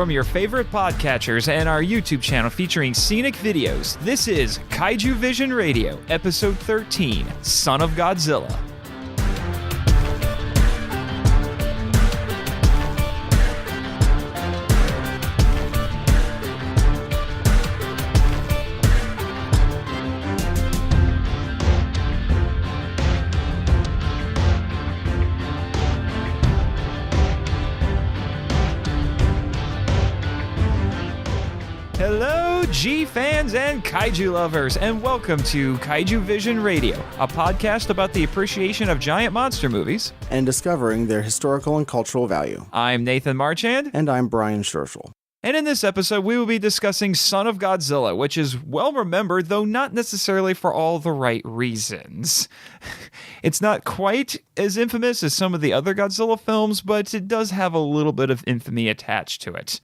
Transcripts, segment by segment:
From your favorite podcatchers and our YouTube channel featuring scenic videos, this is Kaijuvision Radio, Episode 13, Son of Godzilla. Hello, G-fans and kaiju lovers, and welcome to Kaijuvision Radio, a podcast about the appreciation of giant monster movies and discovering their historical and cultural value. I'm Nathan Marchand. And I'm Brian Scherschel. And in this episode, we will be discussing Son of Godzilla, which is well remembered, though not necessarily for all the right reasons. It's not quite as infamous as some of the other Godzilla films, but it does have a little bit of infamy attached to it.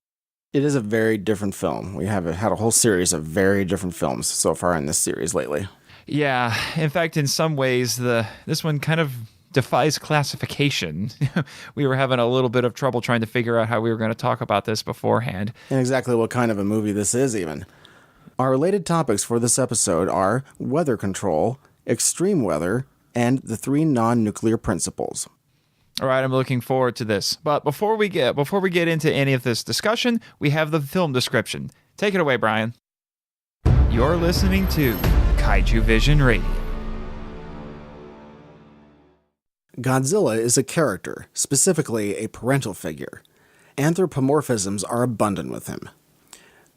It is a very different film. We have had a whole series of very different films so far in this series lately. Yeah, in fact, in some ways, this one kind of defies classification. We were having a little bit of trouble trying to figure out how we were going to talk about this beforehand. And exactly what kind of a movie this is, even. Our related topics for this episode are weather control, extreme weather, and the 3 non-nuclear principles. All right, I'm looking forward to this. But before we get into any of this discussion, we have the film description. Take it away, Brian. You're listening to Kaijuvision Radio. Godzilla is a character, specifically a parental figure. Anthropomorphisms are abundant with him.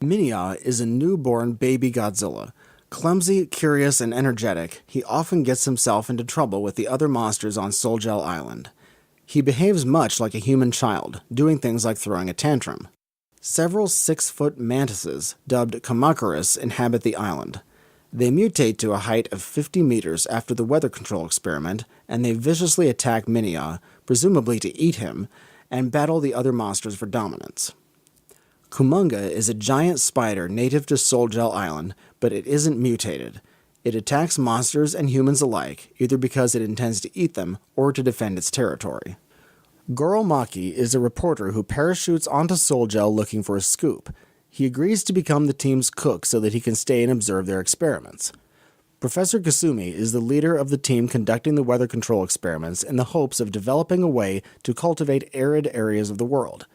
Minya is a newborn baby Godzilla. Clumsy, curious, and energetic, he often gets himself into trouble with the other monsters on Sol-Gel Island. He behaves much like a human child, doing things like throwing a tantrum. Several 6-foot mantises, dubbed Kamacuras, inhabit the island. They mutate to a height of 50 meters after the weather control experiment, and they viciously attack Minya, presumably to eat him, and battle the other monsters for dominance. Kumonga is a giant spider native to Sol-Gel Island, but it isn't mutated. It attacks monsters and humans alike, either because it intends to eat them or to defend its territory. Goromaki is a reporter who parachutes onto Sol-Gel looking for a scoop. He agrees to become the team's cook so that he can stay and observe their experiments. Professor Kasumi is the leader of the team conducting the weather control experiments in the hopes of developing a way to cultivate arid areas of the world.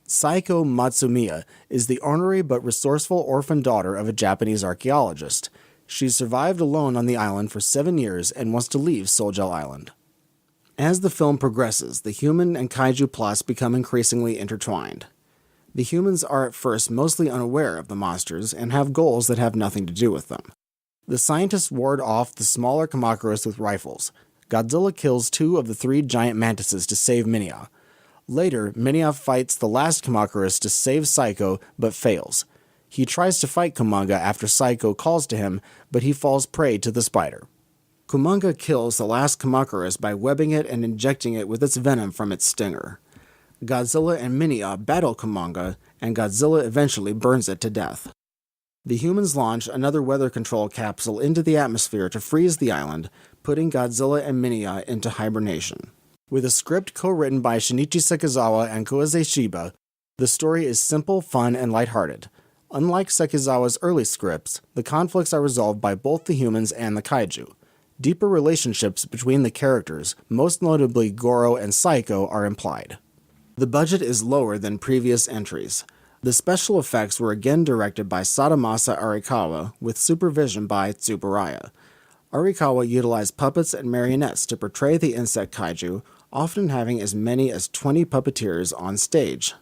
Saiko Matsumiya is the ornery but resourceful orphan daughter of a Japanese archaeologist. She's survived alone on the island for 7 years and wants to leave Sol-Gel Island. As the film progresses, the human and kaiju plots become increasingly intertwined. The humans are at first mostly unaware of the monsters and have goals that have nothing to do with them. The scientists ward off the smaller Kamacuras with rifles. Godzilla kills 2 of the 3 giant mantises to save Minya. Later, Minya fights the last Kamacuras to save Saiko, but fails. He tries to fight Kumonga after Saiko calls to him, but he falls prey to the spider. Kumonga kills the last Kamacuras by webbing it and injecting it with its venom from its stinger. Godzilla and Minya battle Kumonga, and Godzilla eventually burns it to death. The humans launch another weather control capsule into the atmosphere to freeze the island, putting Godzilla and Minya into hibernation. With a script co-written by Shinichi Sekizawa and Koizumi Shiba, the story is simple, fun, and lighthearted. Unlike Sekizawa's early scripts, the conflicts are resolved by both the humans and the kaiju. Deeper relationships between the characters, most notably Goro and Saiko, are implied. The budget is lower than previous entries. The special effects were again directed by Sadamasa Arikawa, with supervision by Tsuburaya. Arikawa utilized puppets and marionettes to portray the insect kaiju, often having as many as 20 puppeteers on stage.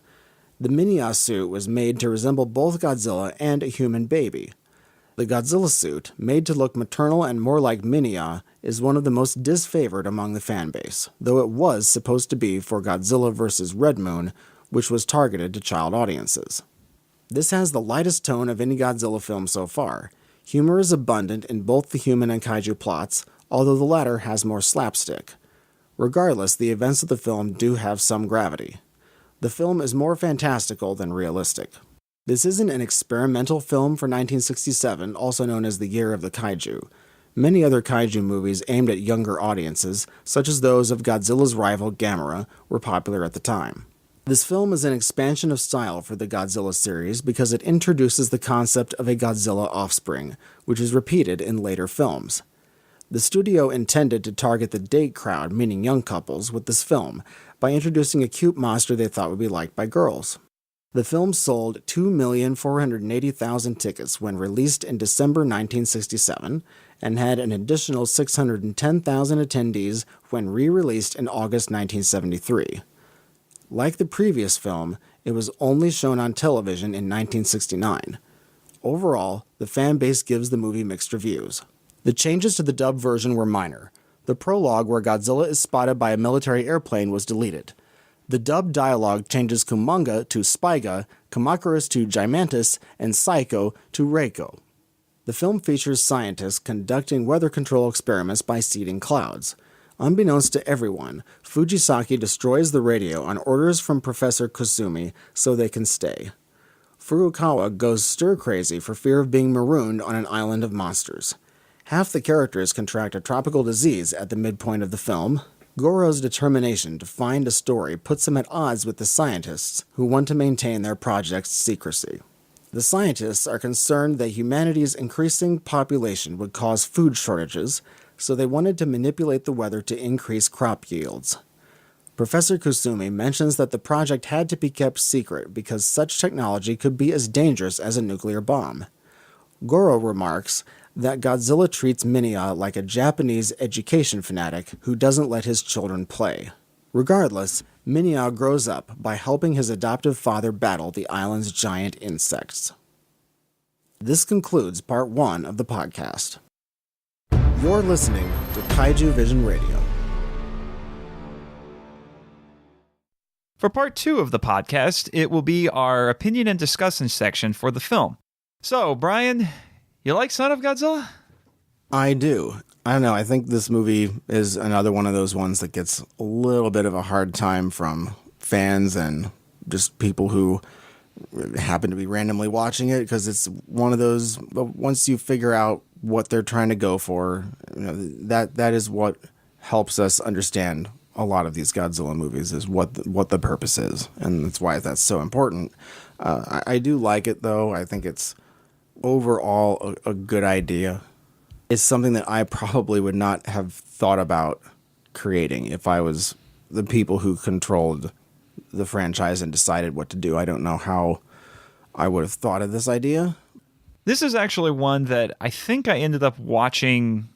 The Minya suit was made to resemble both Godzilla and a human baby. The Godzilla suit, made to look maternal and more like Minya, is one of the most disfavored among the fanbase, though it was supposed to be for Godzilla vs. Red Moon, which was targeted to child audiences. This has the lightest tone of any Godzilla film so far. Humor is abundant in both the human and kaiju plots, although the latter has more slapstick. Regardless, the events of the film do have some gravity. The film is more fantastical than realistic. This isn't an experimental film for 1967, also known as the Year of the Kaiju. Many other kaiju movies aimed at younger audiences, such as those of Godzilla's rival Gamera, were popular at the time. This film is an expansion of style for the Godzilla series because it introduces the concept of a Godzilla offspring, which is repeated in later films. The studio intended to target the date crowd, meaning young couples, with this film by introducing a cute monster they thought would be liked by girls. The film sold 2,480,000 tickets when released in December 1967 and had an additional 610,000 attendees when re-released in August 1973. Like the previous film, it was only shown on television in 1969. Overall, the fan base gives the movie mixed reviews. The changes to the dub version were minor. The prologue where Godzilla is spotted by a military airplane was deleted. The dubbed dialogue changes Kumonga to Spaiga, Kamakurus to Gimantis, and Psycho to Reiko. The film features scientists conducting weather control experiments by seeding clouds. Unbeknownst to everyone, Fujisaki destroys the radio on orders from Professor Kusumi so they can stay. Furukawa goes stir-crazy for fear of being marooned on an island of monsters. Half the characters contract a tropical disease at the midpoint of the film. Goro's determination to find a story puts him at odds with the scientists, who want to maintain their project's secrecy. The scientists are concerned that humanity's increasing population would cause food shortages, so they wanted to manipulate the weather to increase crop yields. Professor Kusumi mentions that the project had to be kept secret because such technology could be as dangerous as a nuclear bomb. Goro remarks that Godzilla treats Minya like a Japanese education fanatic who doesn't let his children play. Regardless, Minya grows up by helping his adoptive father battle the island's giant insects. This concludes part 1 of the podcast. You're listening to Kaijuvision Radio. For part 2 of the podcast, it will be our opinion and discussion section for the film. So, Brian, you like Son of Godzilla? I do. I don't know. I think this movie is another one of those ones that gets a little bit of a hard time from fans and just people who happen to be randomly watching it, because it's one of those, once you figure out what they're trying to go for, that is what helps us understand a lot of these Godzilla movies, is what the purpose is, and that's why that's so important. I do like it, though. I think it's overall a good idea. It's something that I probably would not have thought about creating if I was the people who controlled the franchise and decided what to do. I don't know how I would have thought of this idea. This is actually one that I think I ended up watching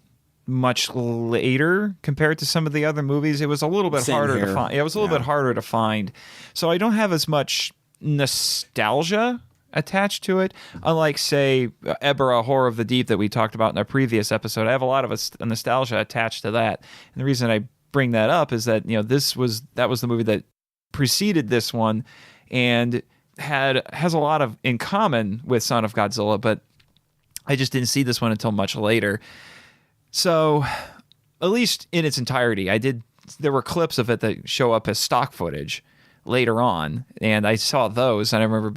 much later compared to some of the other movies. It was a little bit harder to find. It was a little bit harder to find. So I don't have as much nostalgia attached to it. Unlike, say, Ebera, Horror of the Deep that we talked about in our previous episode, I have a lot of a nostalgia attached to that. And the reason I bring that up is that, that was the movie that preceded this one and has a lot of in common with Son of Godzilla, but I just didn't see this one until much later. So, at least in its entirety, there were clips of it that show up as stock footage later on, and I saw those, and I remember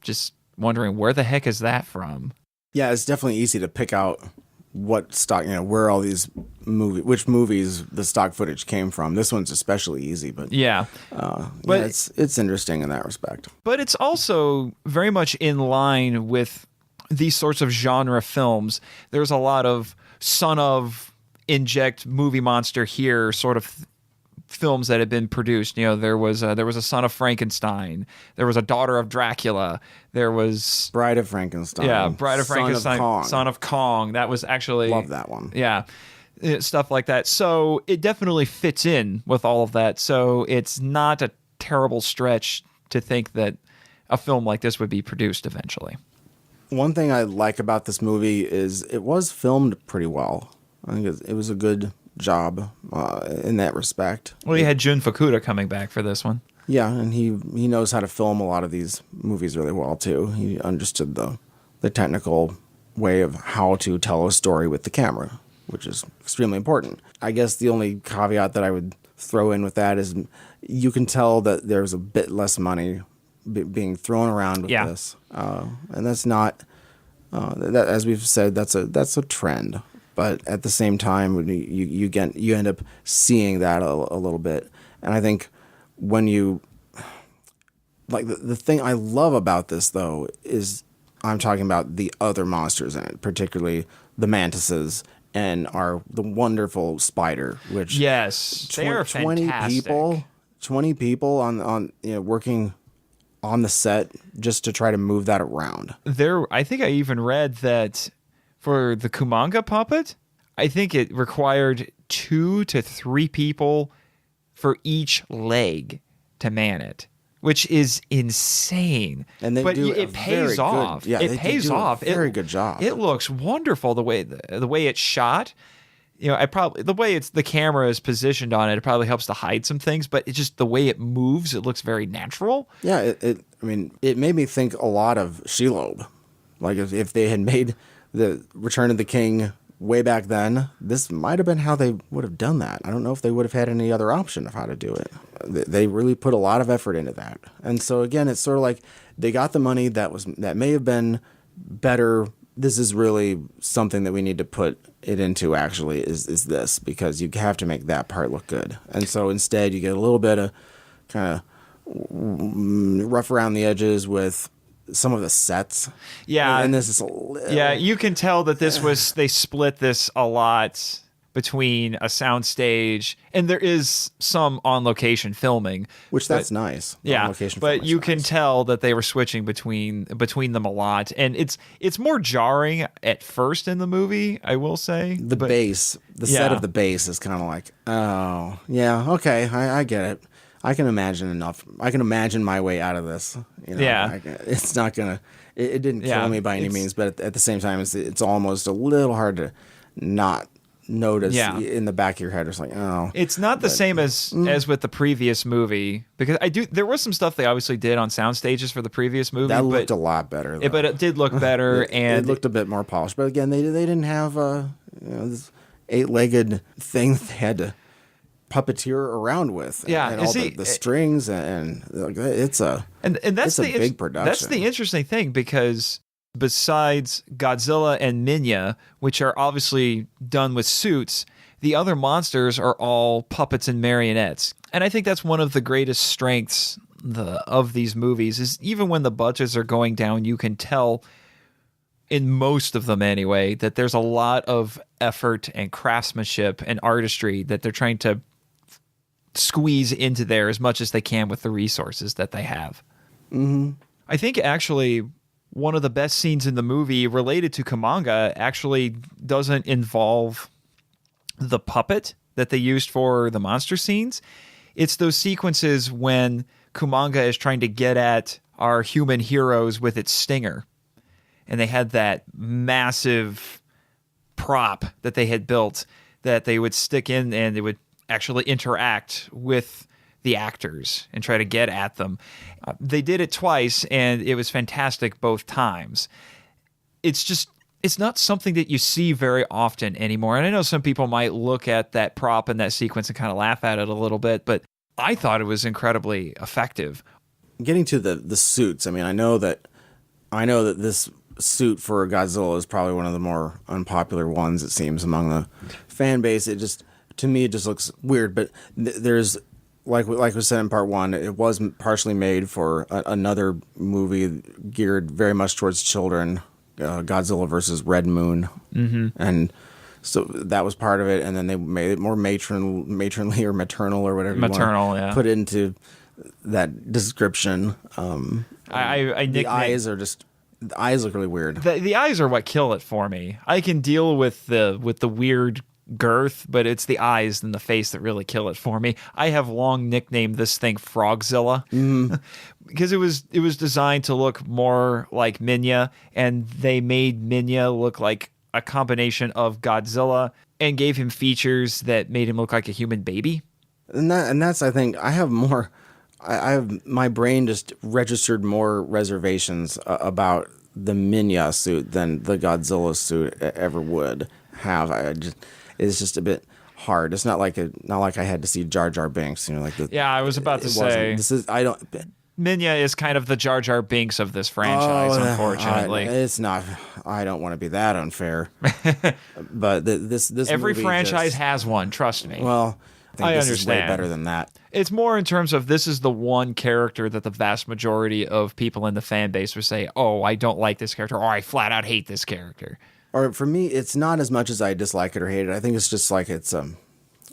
just wondering, where the heck is that from? Yeah, it's definitely easy to pick out what stock, where all these which movies the stock footage came from. This one's especially easy, but but it's interesting in that respect. But it's also very much in line with these sorts of genre films. There's a lot of son of inject movie monster here sort of films that had been produced. There was a Son of Frankenstein. There was a Daughter of Dracula. There was Bride of Frankenstein. Yeah, Bride of Frankenstein. Son of Kong. That was actually, love that one. Yeah, stuff like that. So it definitely fits in with all of that. So it's not a terrible stretch to think that a film like this would be produced eventually. One thing I like about this movie is it was filmed pretty well. I think it was a good job in that respect. Well, you had Jun Fukuda coming back for this one. Yeah, and he knows how to film a lot of these movies really well too. He understood the technical way of how to tell a story with the camera, which is extremely important. I guess the only caveat that I would throw in with that is you can tell that there's a bit less money being thrown around with this, and that's not that, as we've said, that's a trend. But at the same time, you end up seeing that a little bit. And I think when you like the thing I love about this though is I'm talking about the other monsters in it, particularly the mantises and the wonderful spider, which yes, they are 20 fantastic. 20 people on working on the set just to try to move that around. I think I even read that for the Kumanga puppet, I think it required 2 to 3 people for each leg to man it, which is insane. And they do it pays off. It pays off. Very good job. It looks wonderful the way it's shot. The way the camera is positioned on it probably helps to hide some things, but it's just the way it moves. It looks very natural. Yeah, it made me think a lot of Shelob. Like if they had made the Return of the King way back then, this might have been how they would have done that. I don't know if they would have had any other option of how to do it. They really put a lot of effort into that. And so again, it's sort of like they got the money that may have been better. This is really something that we need to put it into actually is this, because you have to make that part look good. And so instead you get a little bit of kind of rough around the edges with some of the sets. Yeah. And this is a little... Yeah, you can tell that they split this a lot between a soundstage, and there is some on-location filming. Which that's nice. Yeah, but you can tell that they were switching between them a lot, and it's more jarring at first in the movie, I will say. The set of the base is kind of like, oh, yeah, okay, I get it. I can imagine enough. I can imagine my way out of this. Yeah. It's not gonna. It didn't kill me by any means, but at the same time, it's almost a little hard to not notice in the back of your head. It's like, oh, it's not the same as with the previous movie, because there was some stuff they obviously did on sound stages for the previous movie. That looked a lot better. But it did look better, and it looked a bit more polished. But again, they didn't have this 8-legged thing that they had to puppeteer around with, and all the strings, and it's a big production. That's the interesting thing, because besides Godzilla and Minya, which are obviously done with suits, the other monsters are all puppets and marionettes. And I think that's one of the greatest strengths of these movies, is even when the budgets are going down, you can tell, in most of them anyway, that there's a lot of effort and craftsmanship and artistry that they're trying to squeeze into there as much as they can with the resources that they have. Mm-hmm. I think actually one of the best scenes in the movie related to Kumanga actually doesn't involve the puppet that they used for the monster scenes. It's those sequences when Kumanga is trying to get at our human heroes with its stinger. And they had that massive prop that they had built that they would stick in, and they would actually interact with the actors and try to get at them. They did it twice, and it was fantastic both times. It's not something that you see very often anymore. And I know some people might look at that prop and that sequence and kind of laugh at it a little bit, but I thought it was incredibly effective. Getting to the suits, I mean, I know that this suit for Godzilla is probably one of the more unpopular ones, it seems, among the fan base. To me, it just looks weird, but there's, like we said in part one, it was partially made for another movie geared very much towards children, Godzilla versus Red Moon. Mm-hmm. And so that was part of it, and then they made it more matronly or maternal or whatever maternal, you put into that description. The eyes look really weird. The eyes are what kill it for me. I can deal with the weird girth, but it's the eyes and the face that really kill it for me. I have long nicknamed this thing Frogzilla, because it was designed to look more like Minya, and they made Minya look like a combination of Godzilla and gave him features that made him look like a human baby. And that's, I think, I have my brain just registered more reservations about the Minya suit than the Godzilla suit ever would have. It's just a bit hard. It's not like I had to see Jar Jar Binks. I was about to say Minya is kind of the Jar Jar Binks of this franchise. Unfortunately, it's not. I don't want to be that unfair. But this every franchise has one. Trust me. Well, think this is way better than that. It's more in terms of this is the one character that the vast majority of people in the fan base would say, oh, I don't like this character, or I flat out hate this character. Or for me, it's not as much as I dislike it or hate it. I think it's just like it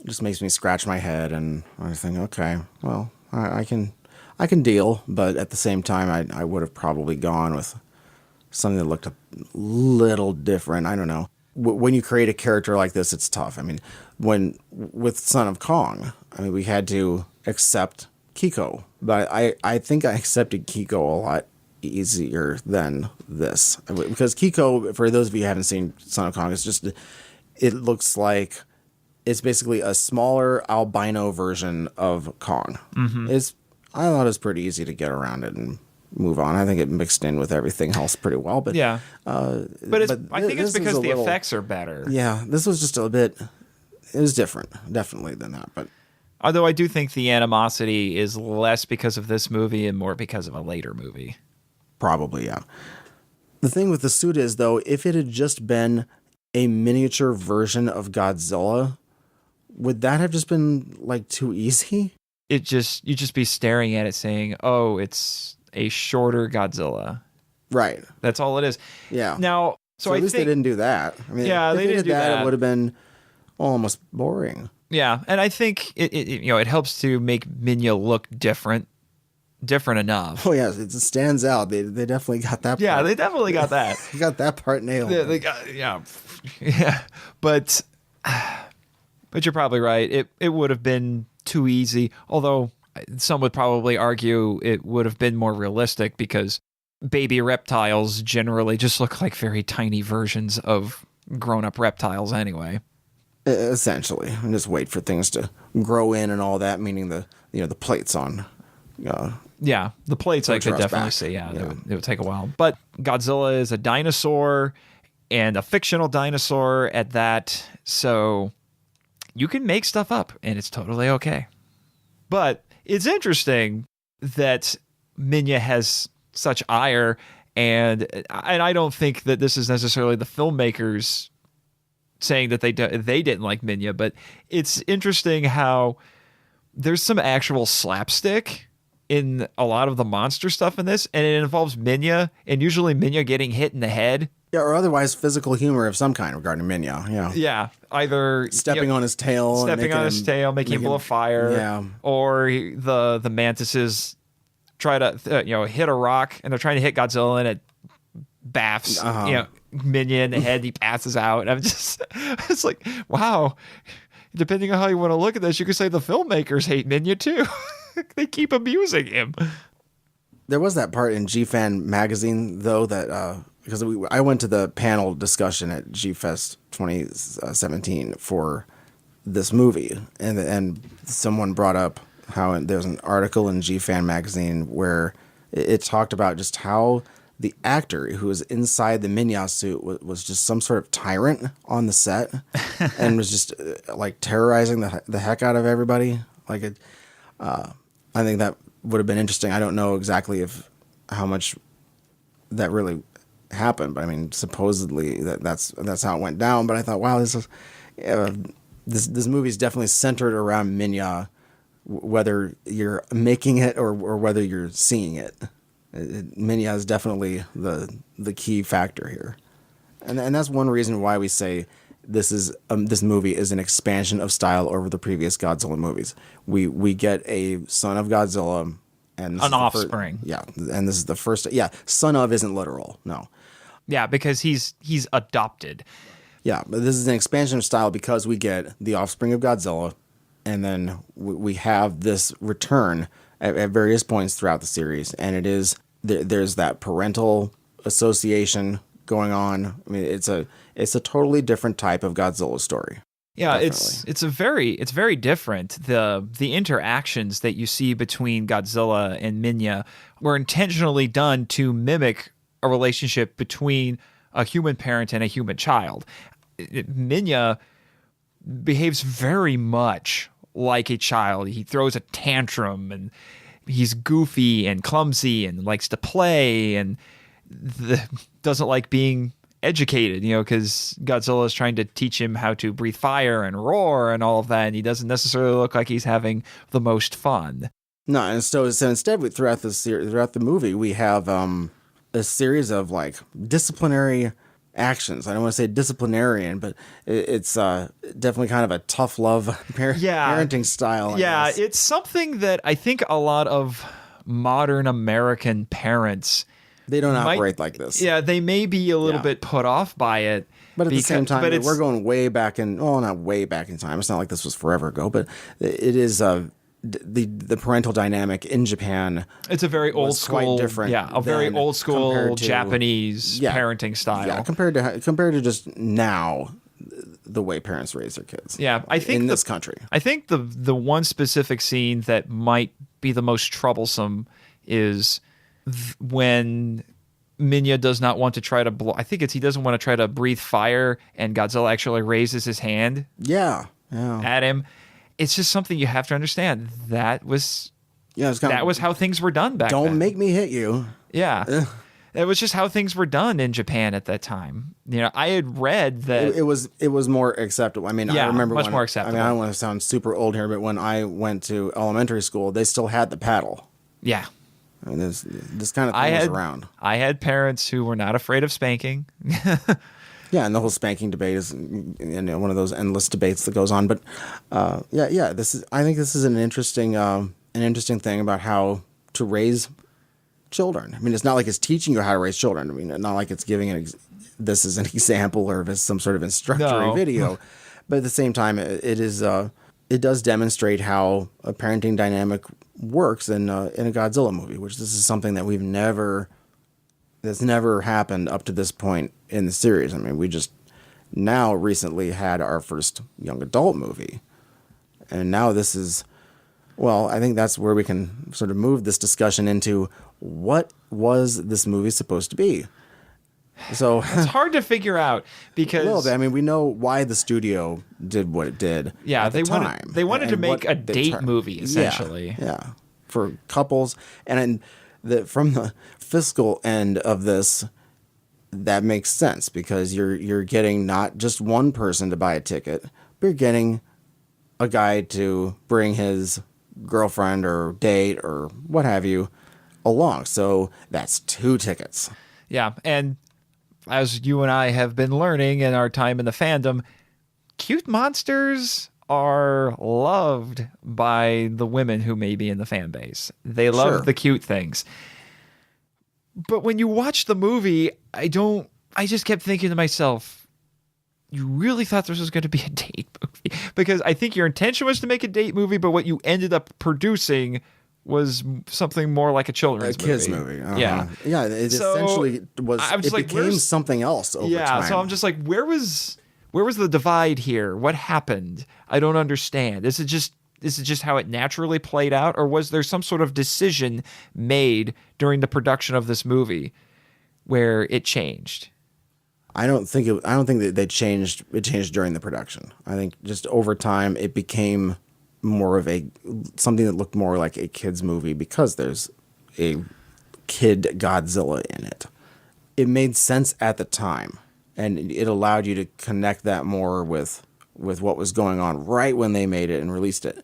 just makes me scratch my head, and I think, okay, well, I can deal, but at the same time, I would have probably gone with something that looked a little different. I don't know. When you create a character like this, it's tough. I mean, with Son of Kong, I mean, we had to accept Kiko, but I think I accepted Kiko a lot easier than this, because Kiko, for those of you who haven't seen Son of Kong, it looks like it's basically a smaller albino version of Kong. Mm-hmm. I thought it was pretty easy to get around it and move on. I think it mixed in with everything else pretty well. But yeah, I think it's because the effects are better. Yeah, this was just a bit. It was different, definitely, than that. But although I do think the animosity is less because of this movie and more because of a later movie. Probably, yeah. The thing with the suit is, though, if it had just been a miniature version of Godzilla, would that have just been like too easy? You'd just be staring at it saying, "Oh, it's a shorter Godzilla." Right. That's all it is. Yeah. Now, so at least they didn't do that. I mean, yeah, if they didn't do that. It would have been almost boring. Yeah, and I think it helps to make Minya look different enough. Oh yeah, it stands out. They definitely got that part. Yeah, they definitely got that. They got that part nailed. They got, yeah. But you're probably right. It would have been too easy. Although some would probably argue it would have been more realistic, because baby reptiles generally just look like very tiny versions of grown-up reptiles anyway. Essentially, and just wait for things to grow in and all that. Meaning the plates on. Yeah, the plates I could definitely see. Yeah, it would take a while. But Godzilla is a dinosaur, and a fictional dinosaur at that. So you can make stuff up, and it's totally okay. But it's interesting that Minya has such ire, and I don't think that this is necessarily the filmmakers saying that they didn't like Minya, but it's interesting how there's some actual slapstick in a lot of the monster stuff in this, and it involves Minya, and usually Minya getting hit in the head. Yeah, or otherwise physical humor of some kind regarding Minya. Yeah. Yeah, either stepping on his tail, making him blow fire. Yeah. Or the mantises try to hit a rock, and they're trying to hit Godzilla, and it baffs Minya in the head. He passes out. It's like, wow. Depending on how you want to look at this, you could say the filmmakers hate Minya too. They keep abusing him. There was that part in G-Fan magazine, though, that because I went to the panel discussion at G-Fest 2017 for this movie, and someone brought up how there's an article in G-Fan magazine where it talked about just how the actor who was inside the Minya suit was just some sort of tyrant on the set and was just like terrorizing the heck out of everybody. I think that would have been interesting. I don't know exactly how much that really happened, but I mean, supposedly that's how it went down. But I thought, wow, this movie is definitely centered around Minya, whether you're making it or whether you're seeing it. Minya is definitely the key factor here, and that's one reason why we say this movie is an expansion of style over the previous Godzilla movies. We get a son of Godzilla and an offspring. And this is the first. Yeah, son of isn't literal. No. Yeah, because he's adopted. Yeah, but this is an expansion of style because we get the offspring of Godzilla, and then we have this return at various points throughout the series, and it is there's that parental association going on. I mean, it's a totally different type of Godzilla story. Yeah, definitely. it's very different. The interactions that you see between Godzilla and Minya were intentionally done to mimic a relationship between a human parent and a human child. Minya behaves very much like a child. He throws a tantrum, and he's goofy and clumsy and likes to play and doesn't like being educated, because Godzilla is trying to teach him how to breathe fire and roar and all of that, and he doesn't necessarily look like he's having the most fun. No, and so instead, throughout the movie, we have a series of like disciplinary actions. I don't want to say disciplinarian, but it's definitely kind of a tough love parenting style. Yeah, it's something that I think a lot of modern American parents, they don't operate like this. Yeah, they may be a little bit put off by it. But at the same time, we're going way back not way back in time. It's not like this was forever ago, but it is the parental dynamic in Japan. It's a very old school, quite different. Yeah, a very old school Japanese parenting style. Yeah, compared to just now, the way parents raise their kids. Yeah, I think in this country, I think the one specific scene that might be the most troublesome is when Minya does not want to try to blow. I think he doesn't want to try to breathe fire, and Godzilla actually raises his hand. At him. It's just something you have to understand. That was how things were done back then. Don't make me hit you. Yeah. It was just how things were done in Japan at that time. I had read that it was more acceptable. I mean, I remember much more acceptable. I mean, I don't want to sound super old here, but when I went to elementary school, they still had the paddle. Yeah. I mean, this kind of thing was around. I had parents who were not afraid of spanking. Yeah, and the whole spanking debate is one of those endless debates that goes on. But I think this is an interesting thing about how to raise children. I mean, it's not like it's teaching you how to raise children. I mean, it's not like it's giving this as an example or as some sort of instructory video. But at the same time, it does demonstrate how a parenting dynamic works in a Godzilla movie, which this is something that that's never happened up to this point in the series. I mean, we just now recently had our first young adult movie. And now this is, I think that's where we can sort of move this discussion into what was this movie supposed to be? So it's hard to figure out because I mean, we know why the studio did what it did. Yeah, they wanted to make a date movie essentially. Yeah, for couples, and from the fiscal end of this, that makes sense because you're getting not just one person to buy a ticket, but you're getting a guy to bring his girlfriend or date or what have you along. So that's 2 tickets. Yeah, and as you and I have been learning in our time in the fandom, cute monsters are loved by the women who may be in the fan base. They love the cute things. But when you watch the movie, I just kept thinking to myself, you really thought this was going to be a date movie? Because I think your intention was to make a date movie, but what you ended up producing was something more like a children's movie. Kids movie. Uh-huh. Yeah. Yeah, essentially was, became something else over time. Yeah, so I'm just like, where was the divide here? What happened? I don't understand. Is it just how it naturally played out, or was there some sort of decision made during the production of this movie where it changed? I don't think that they changed. It changed during the production. I think just over time it became more of something that looked more like a kid's movie because there's a kid Godzilla in it. It made sense at the time, and it allowed you to connect that more with what was going on right when they made it and released it.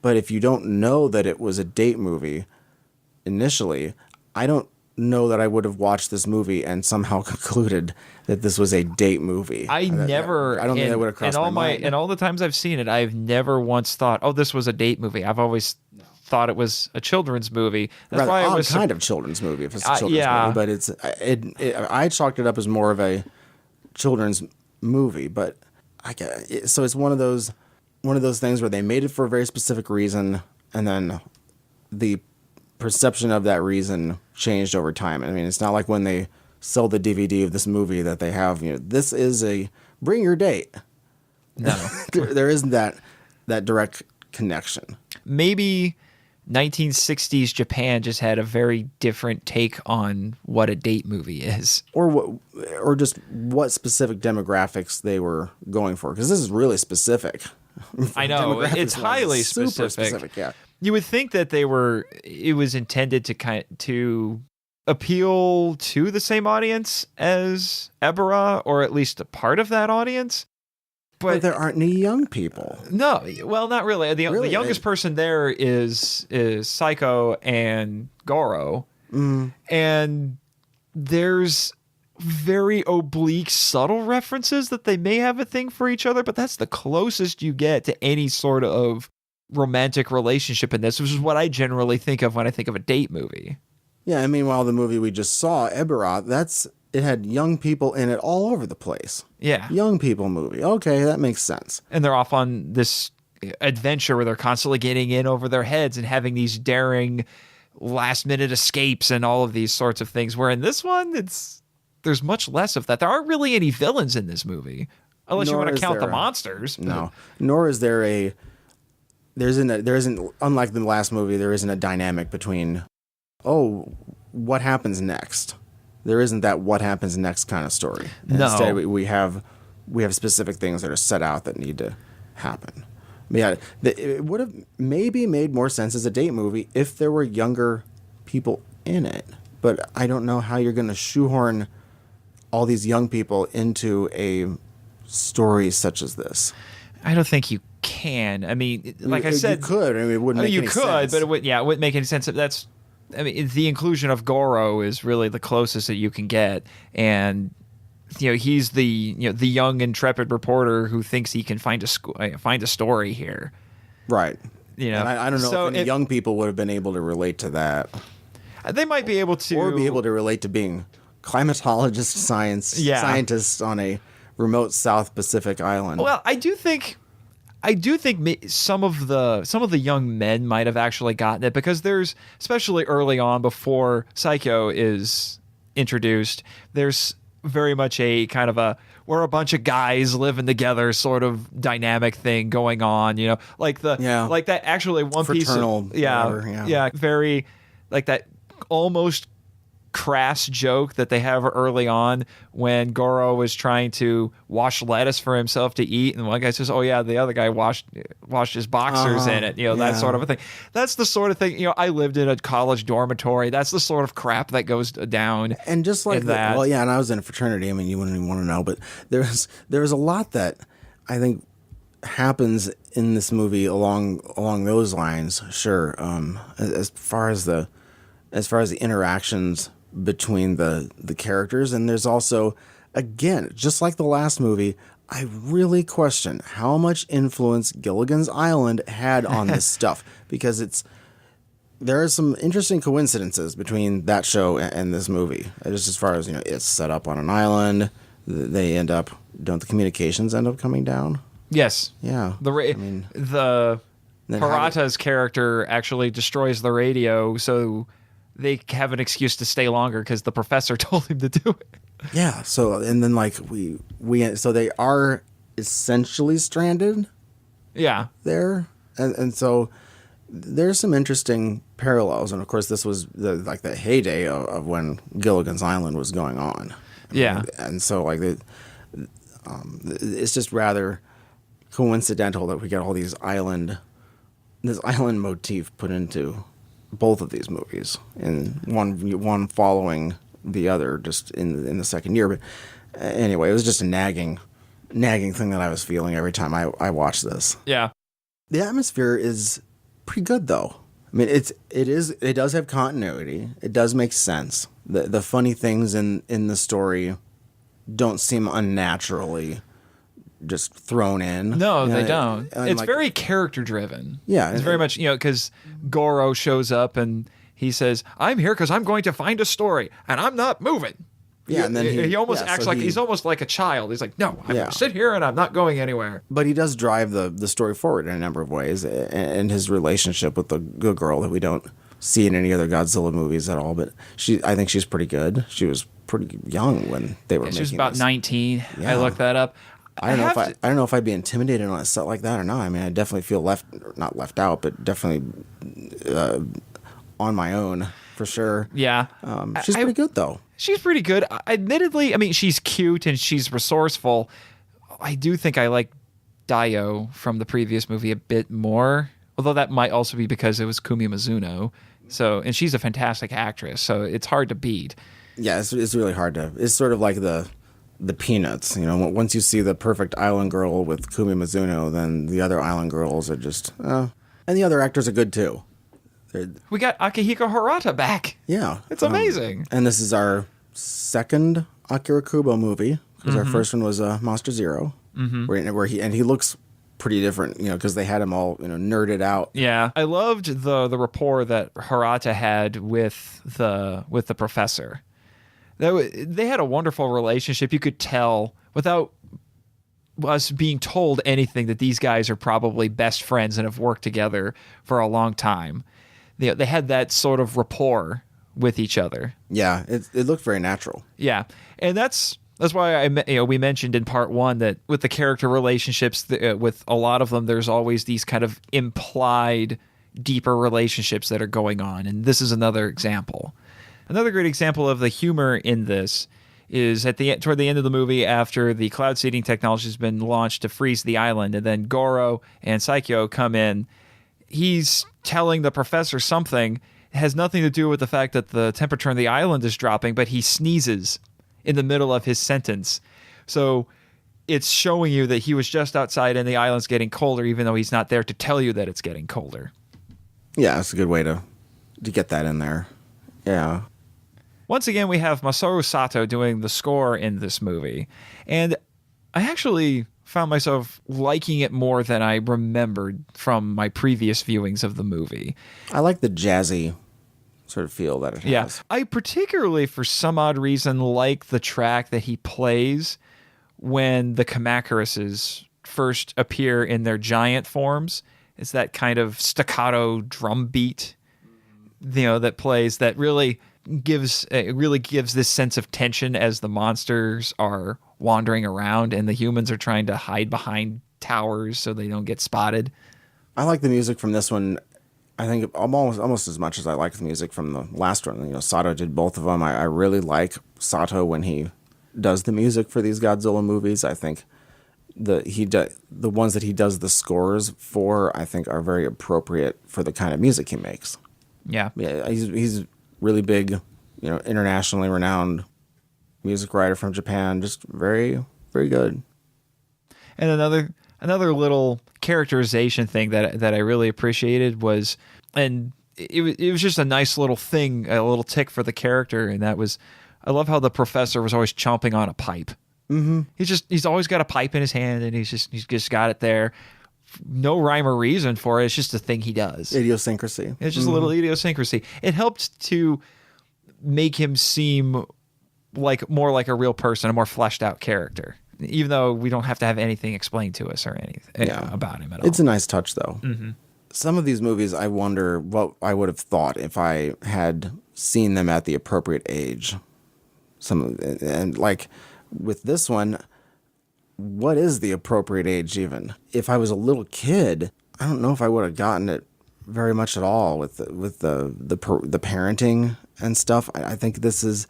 But if you don't know that it was a date movie initially, I don't know that I would have watched this movie and somehow concluded that this was a date movie. I don't think that would have crossed my mind. And all the times I've seen it, I've never once thought, oh, this was a date movie. I've always thought it was a children's movie. That's rather why odd it was kind of children's movie if it's a children's movie. But I chalked it up as more of a children's movie. But so it's one of those things where they made it for a very specific reason, and then the perception of that reason changed over time. I mean, it's not like when they sell the DVD of this movie that they have, this is a bring your date. No, there isn't that direct connection. Maybe 1960s Japan just had a very different take on what a date movie is, or just what specific demographics they were going for, because this is really specific. I know it's highly super specific. Yeah, you would think that it was intended to appeal to the same audience as Ebera, or at least a part of that audience. But there aren't any young people. No, well, not really. The youngest person there is Psycho and Goro. And there's very oblique, subtle references that they may have a thing for each other, but that's the closest you get to any sort of romantic relationship in this, which is what I generally think of when I think of a date movie. Yeah, and meanwhile, the movie we just saw, Ebera, it had young people in it all over the place. Yeah. Young people movie. Okay, that makes sense. And they're off on this adventure where they're constantly getting in over their heads and having these daring last-minute escapes and all of these sorts of things, where in this one, there's much less of that. There aren't really any villains in this movie, unless you want to count the monsters. No. Nor is there there isn't, unlike the last movie, there isn't a dynamic between, what happens next? There isn't that what happens next kind of story. No. Instead, we have specific things that are set out that need to happen. Yeah, it would have maybe made more sense as a date movie if there were younger people in it. But I don't know how you're going to shoehorn all these young people into a story such as this. I don't think you can. I mean, like I said, you could. I mean, it wouldn't make any sense. You could, but it wouldn't make any sense. The inclusion of Goro is really the closest that you can get, and he's the young intrepid reporter who thinks he can find a story here. Right. And I don't know if any young people would have been able to relate to that. They might be able to, or be able to relate to being climatologist scientists on a remote South Pacific island. Well, I do think some of the young men might have actually gotten it, because there's, especially early on before Psycho is introduced, there's very much a kind of we're a bunch of guys living together sort of dynamic thing going on, like that actually one fraternal piece of, very like that almost crass joke that they have early on when Goro was trying to wash lettuce for himself to eat, and one guy says, "Oh yeah, the other guy washed his boxers in it," that sort of a thing. That's the sort of thing. I lived in a college dormitory. That's the sort of crap that goes down. And just like that, and I was in a fraternity. I mean, you wouldn't even want to know, but there's a lot that I think happens in this movie along those lines. Sure, as far as the interactions between the characters, and there's also, again, just like the last movie, I really question how much influence Gilligan's Island had on this stuff, because there are some interesting coincidences between that show and this movie. Just as far as it's set up on an island, don't the communications end up coming down? Yes. Yeah. The Parata's character actually destroys the radio, so they have an excuse to stay longer because the professor told him to do it. Yeah. So, and then so they are essentially stranded. Yeah. There. And so there's some interesting parallels. And of course, this was the heyday of when Gilligan's Island was going on. Yeah. And so it's just rather coincidental that we get all this island motif put into both of these movies, and one following the other just in the second year. But anyway, it was just a nagging thing that I was feeling every time I watched this. Yeah. The atmosphere is pretty good, though. I mean, it does have continuity. It does make sense. The funny things in the story don't seem unnaturally just thrown in. No, they don't. It's very character driven. Yeah. It's very much, because Goro shows up and he says, "I'm here because I'm going to find a story and I'm not moving." Yeah, and then he almost acts like he's almost like a child. He's like, "No, I'm going to sit here and I'm not going anywhere." But he does drive the story forward in a number of ways, and his relationship with the good girl that we don't see in any other Godzilla movies at all. But I think she's pretty good. She was pretty young when they were making She was about this. 19. Yeah. I looked that up. I don't know if I'd be intimidated on a set like that or not. I mean, I definitely feel not left out, but definitely on my own for sure. Yeah. She's pretty good, though. She's pretty good. Admittedly, I mean, she's cute and she's resourceful. I do think I like Dio from the previous movie a bit more. Although that might also be because it was Kumi Mizuno. So, and she's a fantastic actress, so it's hard to beat. Yeah, it's really hard to. It's sort of like the Peanuts. You know, once you see the perfect island girl with Kumi Mizuno, then the other island girls are just. And the other actors are good too. We got Akihiko Hirata back. Yeah, it's amazing. And this is our second Akira Kubo movie, because our first one was Monster Zero, where he looks pretty different, you know, because they had him all, you know, nerded out. Yeah, I loved the rapport that Hirata had with the professor. They had a wonderful relationship. You could tell without us being told anything that these guys are probably best friends and have worked together for a long time. They had that sort of rapport with each other. Yeah, it looked very natural. Yeah, and that's why we mentioned in part one that with the character relationships, with a lot of them, there's always these kind of implied deeper relationships that are going on, and this is another example. Another great example of the humor in this is toward the end of the movie, after the cloud seeding technology has been launched to freeze the island, and then Goro and Saikyo come in. He's telling the professor something. It has nothing to do with the fact that the temperature on the island is dropping, but he sneezes in the middle of his sentence. So it's showing you that he was just outside and the island's getting colder, even though he's not there to tell you that it's getting colder. Yeah, that's a good way to get that in there. Yeah. Once again, we have Masaru Sato doing the score in this movie. And I actually found myself liking it more than I remembered from my previous viewings of the movie. I like the jazzy sort of feel that it has. Yeah. I particularly, for some odd reason, like the track that he plays when the Kamakuruses first appear in their giant forms. It's that kind of staccato drum beat, you know, that plays, that really gives this sense of tension as the monsters are wandering around and the humans are trying to hide behind towers so they don't get spotted. I like the music from this one. I think almost as much as I like the music from the last one. You know, Sato did both of them. I really like Sato when he does the music for these Godzilla movies. I think the ones that he does the scores for, I think, are very appropriate for the kind of music he makes. Yeah, he's really big, you know, internationally renowned music writer from Japan. Just very, very good. And another little characterization thing that I really appreciated was, and it was just a nice little thing, a little tick for the character, and that was, I love how the professor was always chomping on a pipe. Mm-hmm. He's always got a pipe in his hand, and he's just got it there. No rhyme or reason for it. It's just a thing he does. Idiosyncrasy. It's just a little idiosyncrasy. It helped to make him seem more like a real person, a more fleshed out character, even though we don't have to have anything explained to us or anything about him at all. It's a nice touch, though. Mm-hmm. Some of these movies, I wonder what I would have thought if I had seen them at the appropriate age. And like with this one, what is the appropriate age even? If I was a little kid, I don't know if I would have gotten it very much at all with the parenting and stuff. I think this is,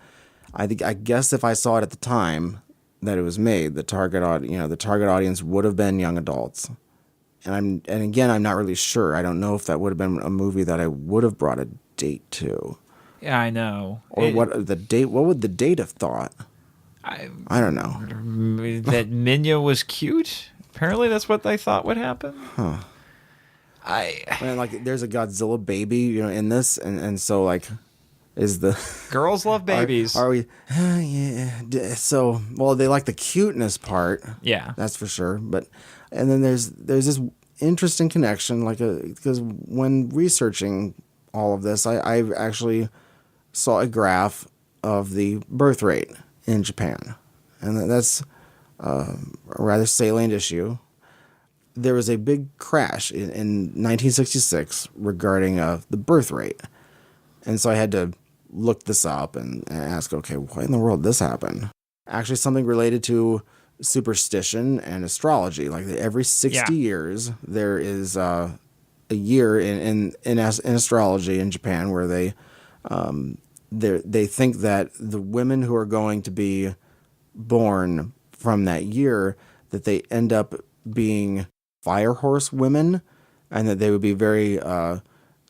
I guess if I saw it at the time that it was made, the target audience would have been young adults. And again, I'm not really sure. I don't know if that would have been a movie that I would have brought a date to. Yeah, I know. Or what would the date have thought? I don't know. That Minya was cute. Apparently, that's what they thought would happen. Huh. Like there's a Godzilla baby, you know, in this, and so like, is the girls love babies? Are we? Yeah. So well, they like the cuteness part. Yeah, that's for sure. And then there's this interesting connection, because when researching all of this, I actually saw a graph of the birth rate in Japan, and that's a rather salient issue. There was a big crash in 1966 regarding the birth rate, and so I had to look this up and ask, okay, why in the world did this happen? Actually, something related to superstition and astrology. Like every 60 years, there is a year in astrology in Japan where they think that the women who are going to be born from that year, that they end up being fire horse women, and that they would be very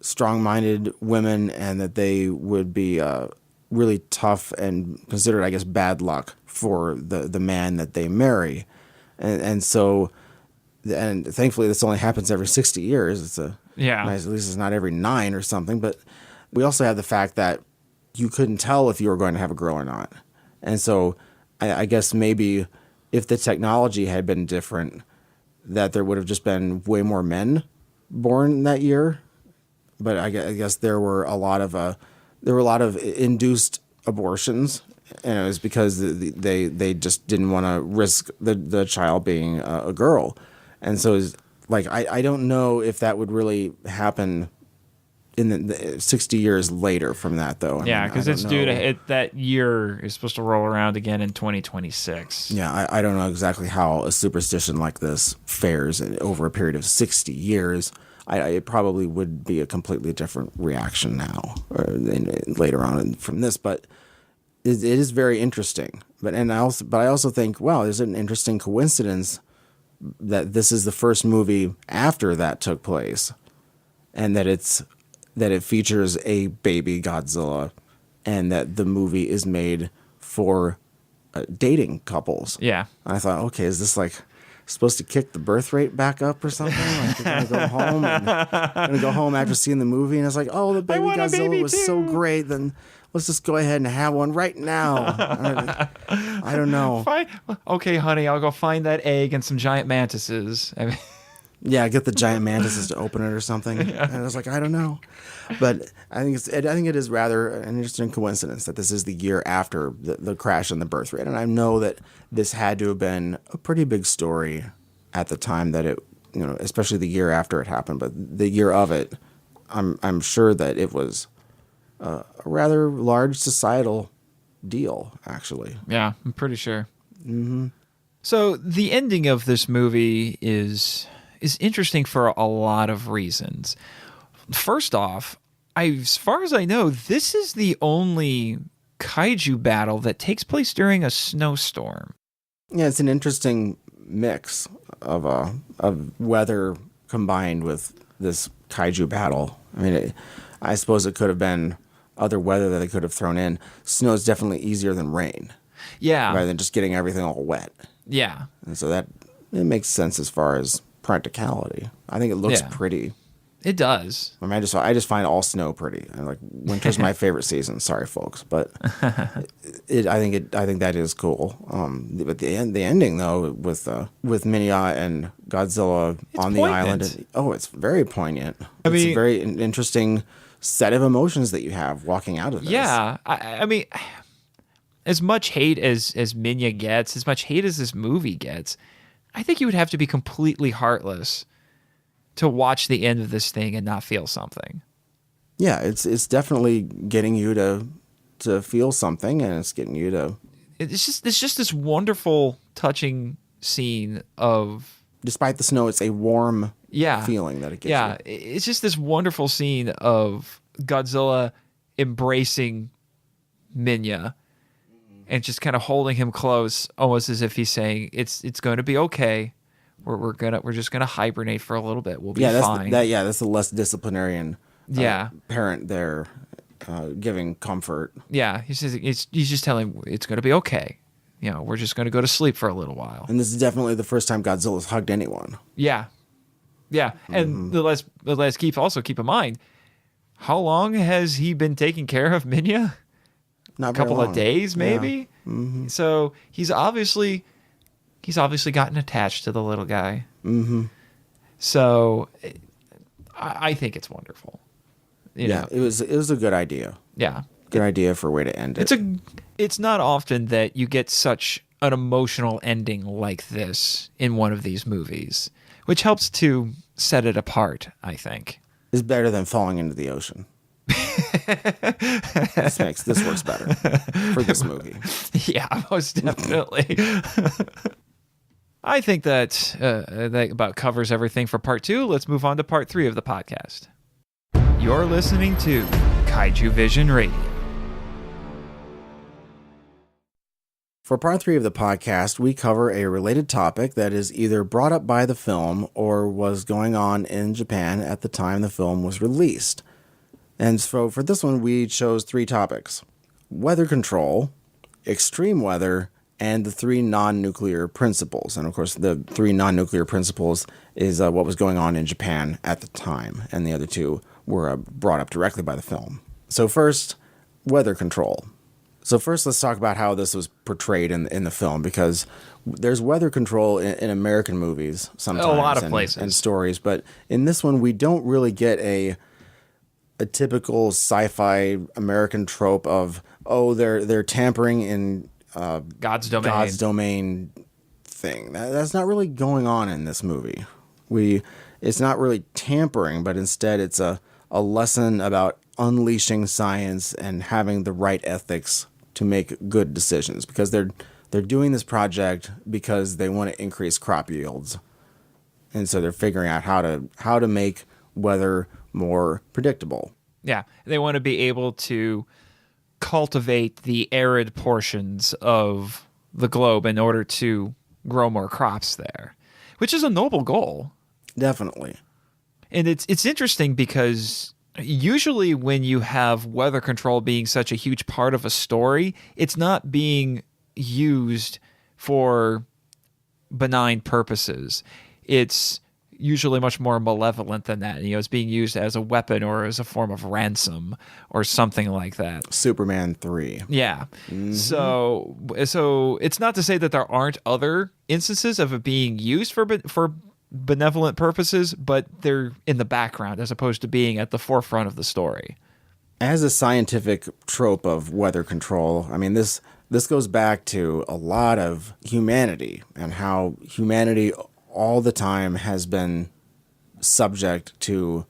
strong-minded women, and that they would be really tough and considered, I guess, bad luck for the man that they marry. And so, and thankfully this only happens every 60 years. It's nice, at least it's not every 9 or something. But we also have the fact that you couldn't tell if you were going to have a girl or not. And so I guess maybe if the technology had been different, that there would have just been way more men born that year. But I guess there were a lot of induced abortions, and it was because they just didn't want to risk the child being a girl. And so it's like I don't know if that would really happen in the 60 years later from that, though. Because it's due to that year is supposed to roll around again in 2026. Yeah, I don't know exactly how a superstition like this fares over a period of 60 years. It probably would be a completely different reaction now or later on from this, but it is very interesting. But I also think, wow, there's an interesting coincidence that this is the first movie after that took place, and that it features a baby Godzilla, and that the movie is made for dating couples. Yeah, and I thought, okay, is this like supposed to kick the birth rate back up or something? Like they're gonna go home after seeing the movie, and it's like, oh, the baby Godzilla was so great, then let's just go ahead and have one right now. I don't know. Fine. Okay, honey, I'll go find that egg and some giant mantises. I mean, yeah, get the giant mantises to open it or something. Yeah. And I was like, I don't know, but I think it is rather an interesting coincidence that this is the year after the crash and the birth rate, and I know that this had to have been a pretty big story at the time that it, especially the year after it happened, but the year of it, I'm sure that it was a rather large societal deal, actually. Yeah, I'm pretty sure. Mm-hmm. So the ending of this movie is interesting for a lot of reasons. First off, as far as I know, this is the only kaiju battle that takes place during a snowstorm. Yeah, it's an interesting mix of weather combined with this kaiju battle. I mean, I suppose it could have been other weather that they could have thrown in. Snow is definitely easier than rain. Yeah. Rather than just getting everything all wet. Yeah. And so it makes sense as far as practicality. I think it looks pretty. It does. I mean, I just find all snow pretty. And like winter's my favorite season. Sorry, folks, but I think that is cool. But the ending though with Minya and Godzilla on the island. It's very poignant. It's a very interesting set of emotions that you have walking out of this. Yeah, I mean, as much hate as Minya gets, as much hate as this movie gets, I think you would have to be completely heartless to watch the end of this thing and not feel something. Yeah, it's definitely getting you to feel something, and it's getting you to. It's just this wonderful, touching scene of. Despite the snow, it's a warm feeling that it gives you. Yeah, it's just this wonderful scene of Godzilla embracing Minya and just kind of holding him close, almost as if he's saying, "It's going to be okay. We're just gonna hibernate for a little bit. We'll be fine." That's the less disciplinarian parent there, giving comfort. Yeah, he's just telling him it's gonna be okay. We're just gonna go to sleep for a little while. And this is definitely the first time Godzilla's hugged anyone. Yeah, yeah. And let's keep in mind, how long has he been taking care of Minya? Not a couple of days, maybe. Yeah. Mm-hmm. So he's obviously gotten attached to the little guy. Mm-hmm. So I think it's wonderful. It was a good idea. Yeah. Good idea for a way to end it. It's not often that you get such an emotional ending like this in one of these movies, which helps to set it apart, I think. It's better than falling into the ocean. This works better for this movie. Yeah, most definitely. I think that about covers everything for part 2. Let's move on to part 3 of the podcast. You're listening to Kaijuvision Radio. For part 3 of the podcast, we cover a related topic that is either brought up by the film or was going on in Japan at the time the film was released. And so for this one, we chose 3 topics: weather control, extreme weather, and the 3 non-nuclear principles. And of course, the 3 non-nuclear principles is what was going on in Japan at the time, and the other 2 were brought up directly by the film. So first, weather control. So first, let's talk about how this was portrayed in the film, because there's weather control in American movies sometimes. A lot of places. And stories, but in this one, we don't really get a typical sci-fi American trope of, oh, they're tampering in God's domain thing. That's not really going on in this movie. It's not really tampering, but instead it's a lesson about unleashing science and having the right ethics to make good decisions, because they're doing this project because they want to increase crop yields, and so they're figuring out how to make weather more predictable. Yeah, they want to be able to cultivate the arid portions of the globe in order to grow more crops there, which is a noble goal. Definitely. And it's interesting because usually when you have weather control being such a huge part of a story, it's not being used for benign purposes. It's usually much more malevolent than that. It's being used as a weapon or as a form of ransom or something like that. Superman 3. Yeah. Mm-hmm. So it's not to say that there aren't other instances of it being used for benevolent purposes, but they're in the background as opposed to being at the forefront of the story. As a scientific trope of weather control, I mean, this goes back to a lot of humanity and how humanity all the time has been subject to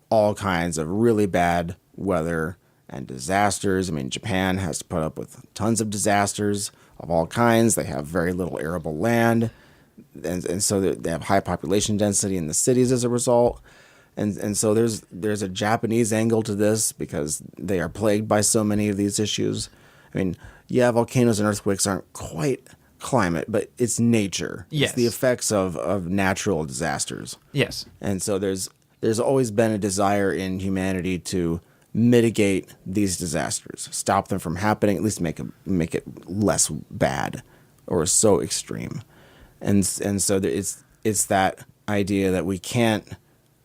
all kinds of really bad weather and disasters. I mean, Japan has to put up with tons of disasters of all kinds. They have very little arable land. And so they have high population density in the cities as a result. And so there's a Japanese angle to this because they are plagued by so many of these issues. I mean, yeah, volcanoes and earthquakes aren't quite climate, but it's nature. Yes. It's the effects of natural disasters. Yes. And so there's always been a desire in humanity to mitigate these disasters, stop them from happening, at least make it less bad or so extreme. And so it's that idea that we can't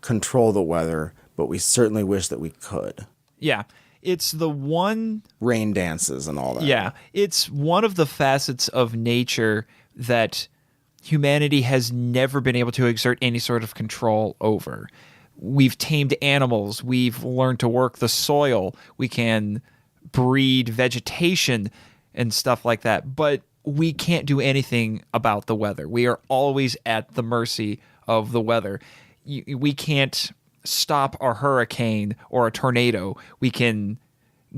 control the weather, but we certainly wish that we could. Yeah. It's the one... Rain dances and all that. Yeah. It's one of the facets of nature that humanity has never been able to exert any sort of control over. We've tamed animals. We've learned to work the soil. We can breed vegetation and stuff like that. But we can't do anything about the weather. We are always at the mercy of the weather. We can't stop a hurricane or a tornado. We can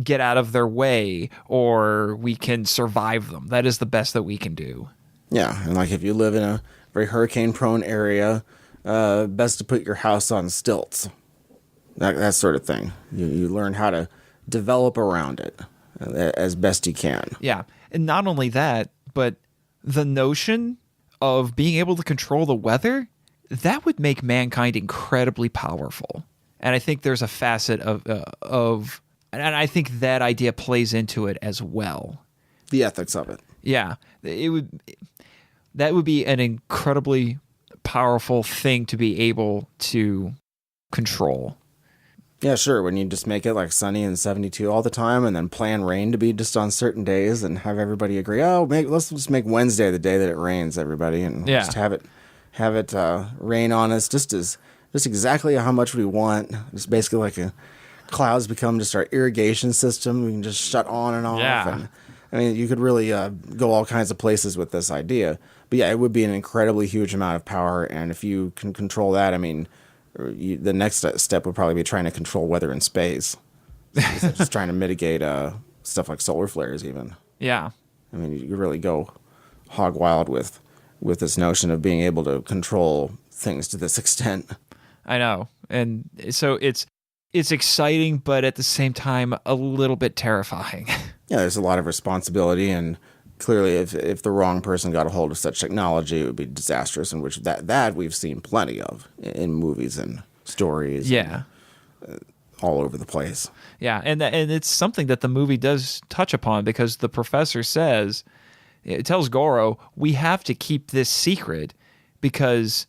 get out of their way, or we can survive them. That is the best that we can do. Yeah, and like if you live in a very hurricane-prone area, best to put your house on stilts. That sort of thing. You learn how to develop around it as best you can. Yeah, and not only that, but the notion of being able to control the weather, that would make mankind incredibly powerful. And I think there's a facet of and I think that idea plays into it as well. The ethics of it. Yeah, that would be an incredibly powerful thing to be able to control. Yeah, sure. When you just make it like sunny and 72 all the time, and then plan rain to be just on certain days, and have everybody agree, let's just make Wednesday the day that it rains, everybody, and just have it rain on us just exactly how much we want. It's basically like clouds become just our irrigation system. We can just shut on and off. Yeah. And, I mean, you could really go all kinds of places with this idea. But yeah, it would be an incredibly huge amount of power, and if you can control that, I mean, the next step would probably be trying to control weather in space. Just trying to mitigate stuff like solar flares even. Yeah. I mean, you really go hog wild with this notion of being able to control things to this extent. I know. And so it's exciting, but at the same time, a little bit terrifying. Yeah, there's a lot of responsibility and clearly, if the wrong person got a hold of such technology, it would be disastrous. In which that we've seen plenty of in movies and stories. Yeah. And, all over the place. Yeah, and it's something that the movie does touch upon, because the professor says, it tells Goro, we have to keep this secret because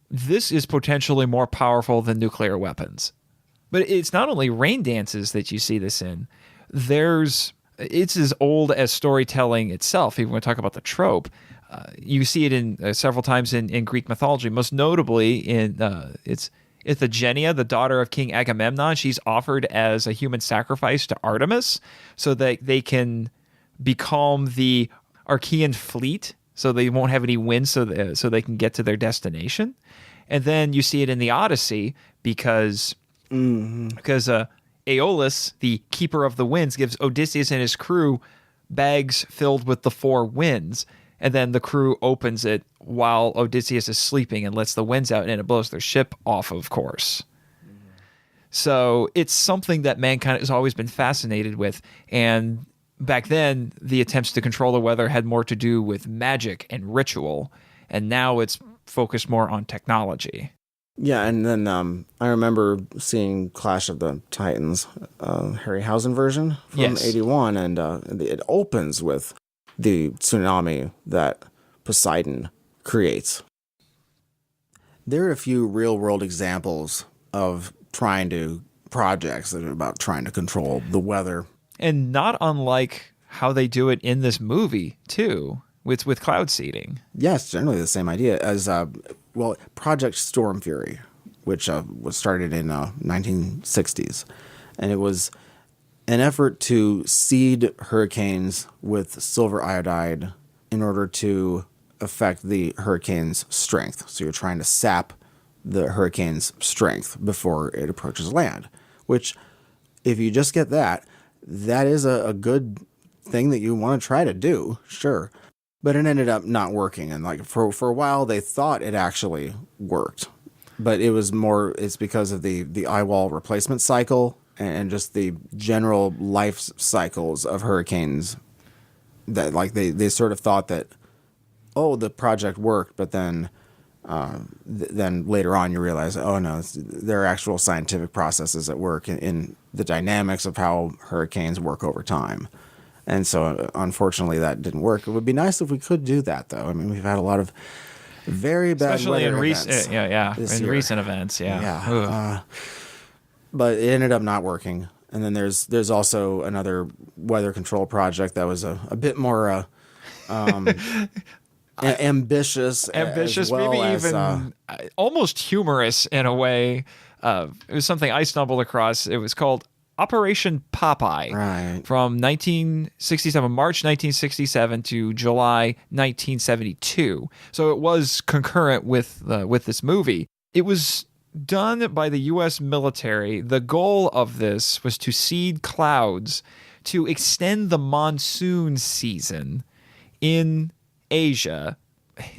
this is potentially more powerful than nuclear weapons. But it's not only rain dances that you see this in. It's as old as storytelling itself. Even when we talk about the trope, you see it in several times in Greek mythology. Most notably in it's Iphigenia, the daughter of King Agamemnon. She's offered as a human sacrifice to Artemis so that they can becalm the Archean fleet, so they won't have any wind, so they can get to their destination. And then you see it in the Odyssey because Aeolus, the keeper of the winds, gives Odysseus and his crew bags filled with the four winds. And then the crew opens it while Odysseus is sleeping and lets the winds out, and it blows their ship off, of course. So it's something that mankind has always been fascinated with. And back then, the attempts to control the weather had more to do with magic and ritual. And now it's focused more on technology. Yeah, and then I remember seeing Clash of the Titans, Harryhausen version from 81, and it opens with the tsunami that Poseidon creates. There are a few real-world examples of projects that are about trying to control the weather. And not unlike how they do it in this movie, too, with cloud seeding. Yes, generally the same idea as, Project Storm Fury, which was started in 1960s. And it was an effort to seed hurricanes with silver iodide in order to affect the hurricane's strength. So you're trying to sap the hurricane's strength before it approaches land, which, if you just get that is a good thing that you want to try to do, sure. But it ended up not working. And for a while, they thought it actually worked. But it's because of the eye wall replacement cycle and just the general life cycles of hurricanes, that they sort of thought that, the project worked, but then later on you realize, no, there are actual scientific processes at work in the dynamics of how hurricanes work over time. And so, unfortunately, that didn't work. It would be nice if we could do that, though. I mean, we've had a lot of very bad especially weather in events. In recent events, but it ended up not working. And then there's also another weather control project that was a bit more ambitious, as well, maybe as, even almost humorous in a way. It was something I stumbled across. It was called Operation Popeye, right, from 1967, March 1967 to July 1972. So it was concurrent with this movie. It was done by the U.S. military. The goal of this was to seed clouds to extend the monsoon season in Asia.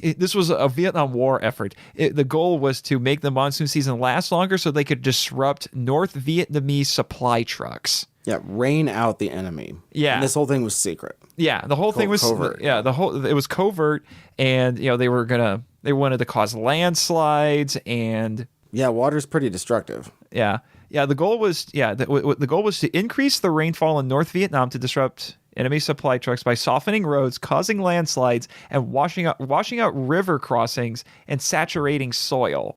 This was a Vietnam War effort. The goal was to make the monsoon season last longer so they could disrupt North Vietnamese supply trucks. Yeah, rain out the enemy. Yeah. And this whole thing was secret. Yeah, the whole thing was covert. Yeah, it was covert, and they wanted to cause landslides, and yeah, water's pretty destructive. Yeah. The goal was to increase the rainfall in North Vietnam to disrupt enemy supply trucks by softening roads, causing landslides, and washing out river crossings and saturating soil.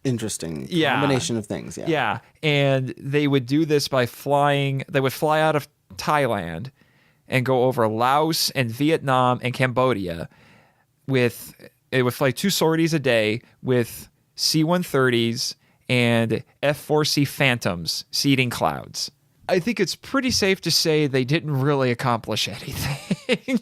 Interesting combination of things. Yeah. Yeah. And they would do this by flying. They would fly out of Thailand and go over Laos and Vietnam and Cambodia. It would fly 2 sorties a day with C-130s and F-4C Phantoms seeding clouds. I think it's pretty safe to say they didn't really accomplish anything.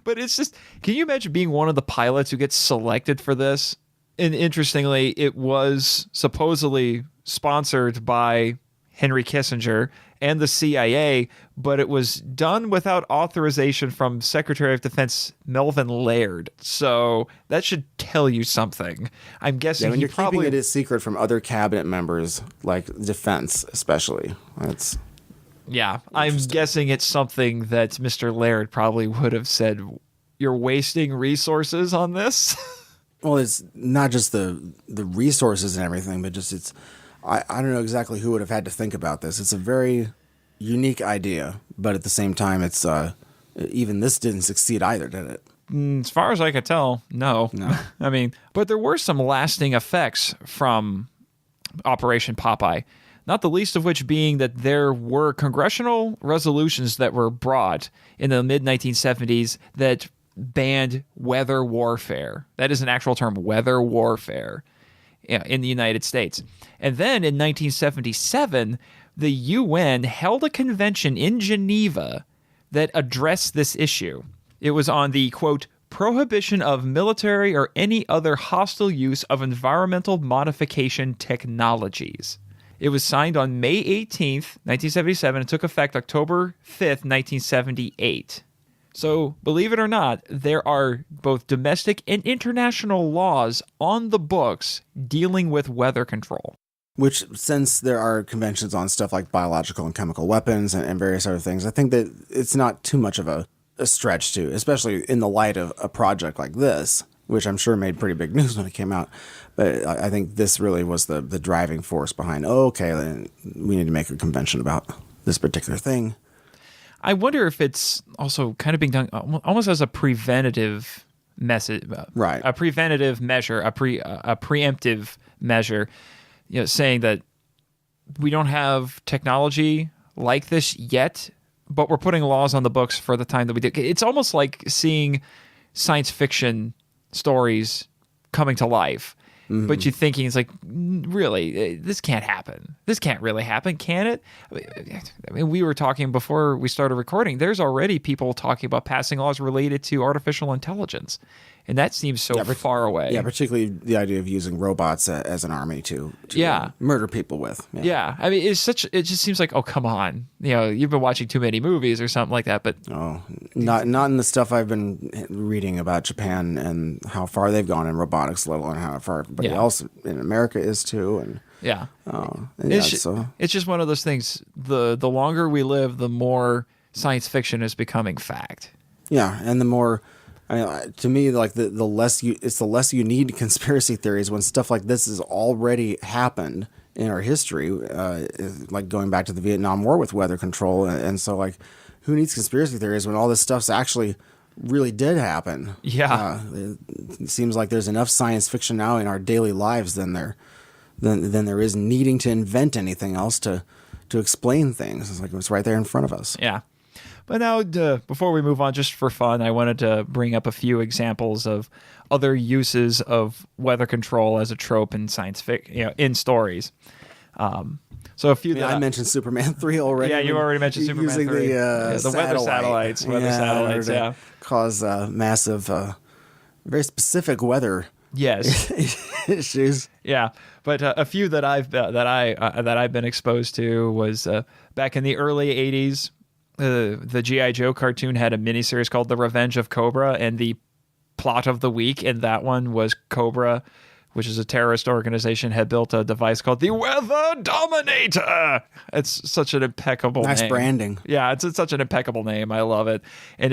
But it's just, can you imagine being one of the pilots who gets selected for this? And interestingly, it was supposedly sponsored by Henry Kissinger and the CIA, but it was done without authorization from Secretary of Defense Melvin Laird. So that should tell you something. I'm guessing when you're keeping it a secret from other cabinet members, like defense especially. Yeah, I'm guessing it's something that Mr. Laird probably would have said, you're wasting resources on this. Well, it's not just the resources and everything, but just I don't know exactly who would have had to think about this. It's a very unique idea, but at the same time, it's even this didn't succeed either, did it? As far as I could tell, no. I mean, but there were some lasting effects from Operation Popeye, not the least of which being that there were congressional resolutions that were brought in the mid-1970s that banned weather warfare. That is an actual term, weather warfare, in the United States. And then in 1977, the UN held a convention in Geneva that addressed this issue. It was on the, quote, prohibition of military or any other hostile use of environmental modification technologies. It was signed on May 18th, 1977, and took effect October 5th, 1978. So, believe it or not, there are both domestic and international laws on the books dealing with weather control. Which, since there are conventions on stuff like biological and chemical weapons and various other things, I think that it's not too much of a stretch to, especially in the light of a project like this, which I'm sure made pretty big news when it came out. But I think this really was the driving force behind, then we need to make a convention about this particular thing. I wonder if it's also kind of being done almost as a preventative message, right? A preventative measure, a preemptive measure, saying that we don't have technology like this yet, but we're putting laws on the books for the time that we do. It's almost like seeing science fiction stories coming to life. Mm-hmm. But you're thinking, it's like, really, this can't happen. This can't really happen, can it? I mean, we were talking before we started recording. There's already people talking about passing laws related to artificial intelligence. And that seems so far away. Yeah, particularly the idea of using robots as an army to murder people with. Yeah. I mean, it just seems like, oh, come on. You've been watching too many movies or something like that. But not in the stuff I've been reading about Japan and how far they've gone in robotics, let alone how far everybody else in America is too. And it's just one of those things. The longer we live, the more science fiction is becoming fact. Yeah, and the more... I mean, to me, like the less you need conspiracy theories when stuff like this has already happened in our history, like going back to the Vietnam War with weather control, and so like, who needs conspiracy theories when all this stuff's actually really did happen? Yeah, it seems like there's enough science fiction now in our daily lives than there is needing to invent anything else to explain things. It's like it's right there in front of us. Yeah. But now, before we move on, just for fun, I wanted to bring up a few examples of other uses of weather control as a trope in science fiction, in stories. So a few. I mentioned Superman 3 already. Yeah, you already mentioned Superman 3. Using the weather satellites. To cause massive, very specific weather. Yes. Issues. Yeah, but a few that I've been exposed to was back in the early '80s. The G.I. Joe cartoon had a miniseries called The Revenge of Cobra, and the plot of the week in that one was Cobra, which is a terrorist organization, had built a device called the Weather Dominator. It's such an impeccable name. Nice branding. Yeah, it's such an impeccable name. I love it. And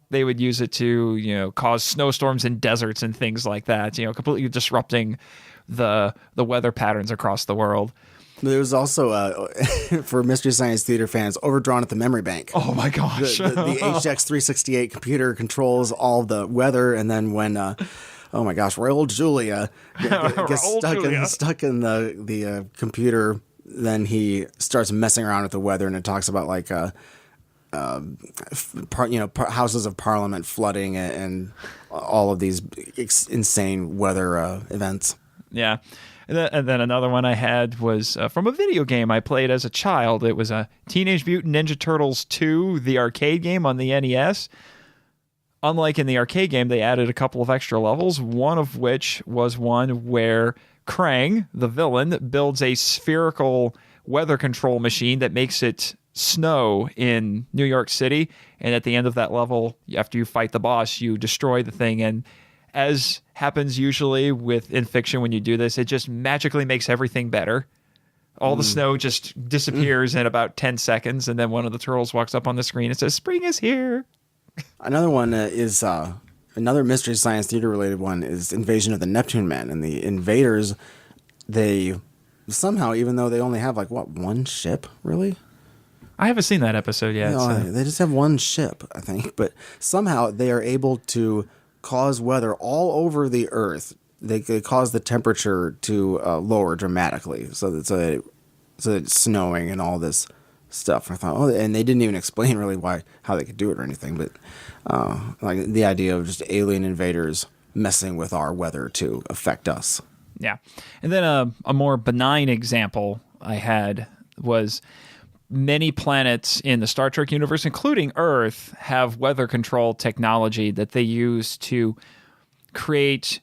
they would use it to, cause snowstorms in deserts and things like that, completely disrupting the weather patterns across the world. There was also, for Mystery Science Theater fans, Overdrawn at the Memory Bank. Oh, my gosh. The HX368 computer controls all the weather, and then when, Raul Julia gets stuck in the computer, then he starts messing around with the weather, and it talks about, like, houses of parliament flooding and all of these insane weather events. Yeah. And then another one I had was from a video game I played as a child. It was a Teenage Mutant Ninja Turtles 2, the arcade game on the NES. Unlike in the arcade game, they added a couple of extra levels, one of which was one where Krang, the villain, builds a spherical weather control machine that makes it snow in New York City. And at the end of that level, after you fight the boss, you destroy the thing, and as happens usually in fiction when you do this, it just magically makes everything better. All the snow just disappears in about 10 seconds, and then one of the turtles walks up on the screen and says, "Spring is here." Another one is another Mystery Science Theater related one is Invasion of the Neptune Men. And the invaders, they somehow, even though they only have one ship, really? I haven't seen that episode yet. They just have one ship, I think. But somehow they are able to cause weather all over the Earth. They cause the temperature to lower dramatically, so that it's snowing and all this stuff. I thought, and they didn't even explain really how they could do it or anything. But like the idea of just alien invaders messing with our weather to affect us. Yeah, and then a more benign example I had was many planets in the Star Trek universe, including Earth, have weather control technology that they use to create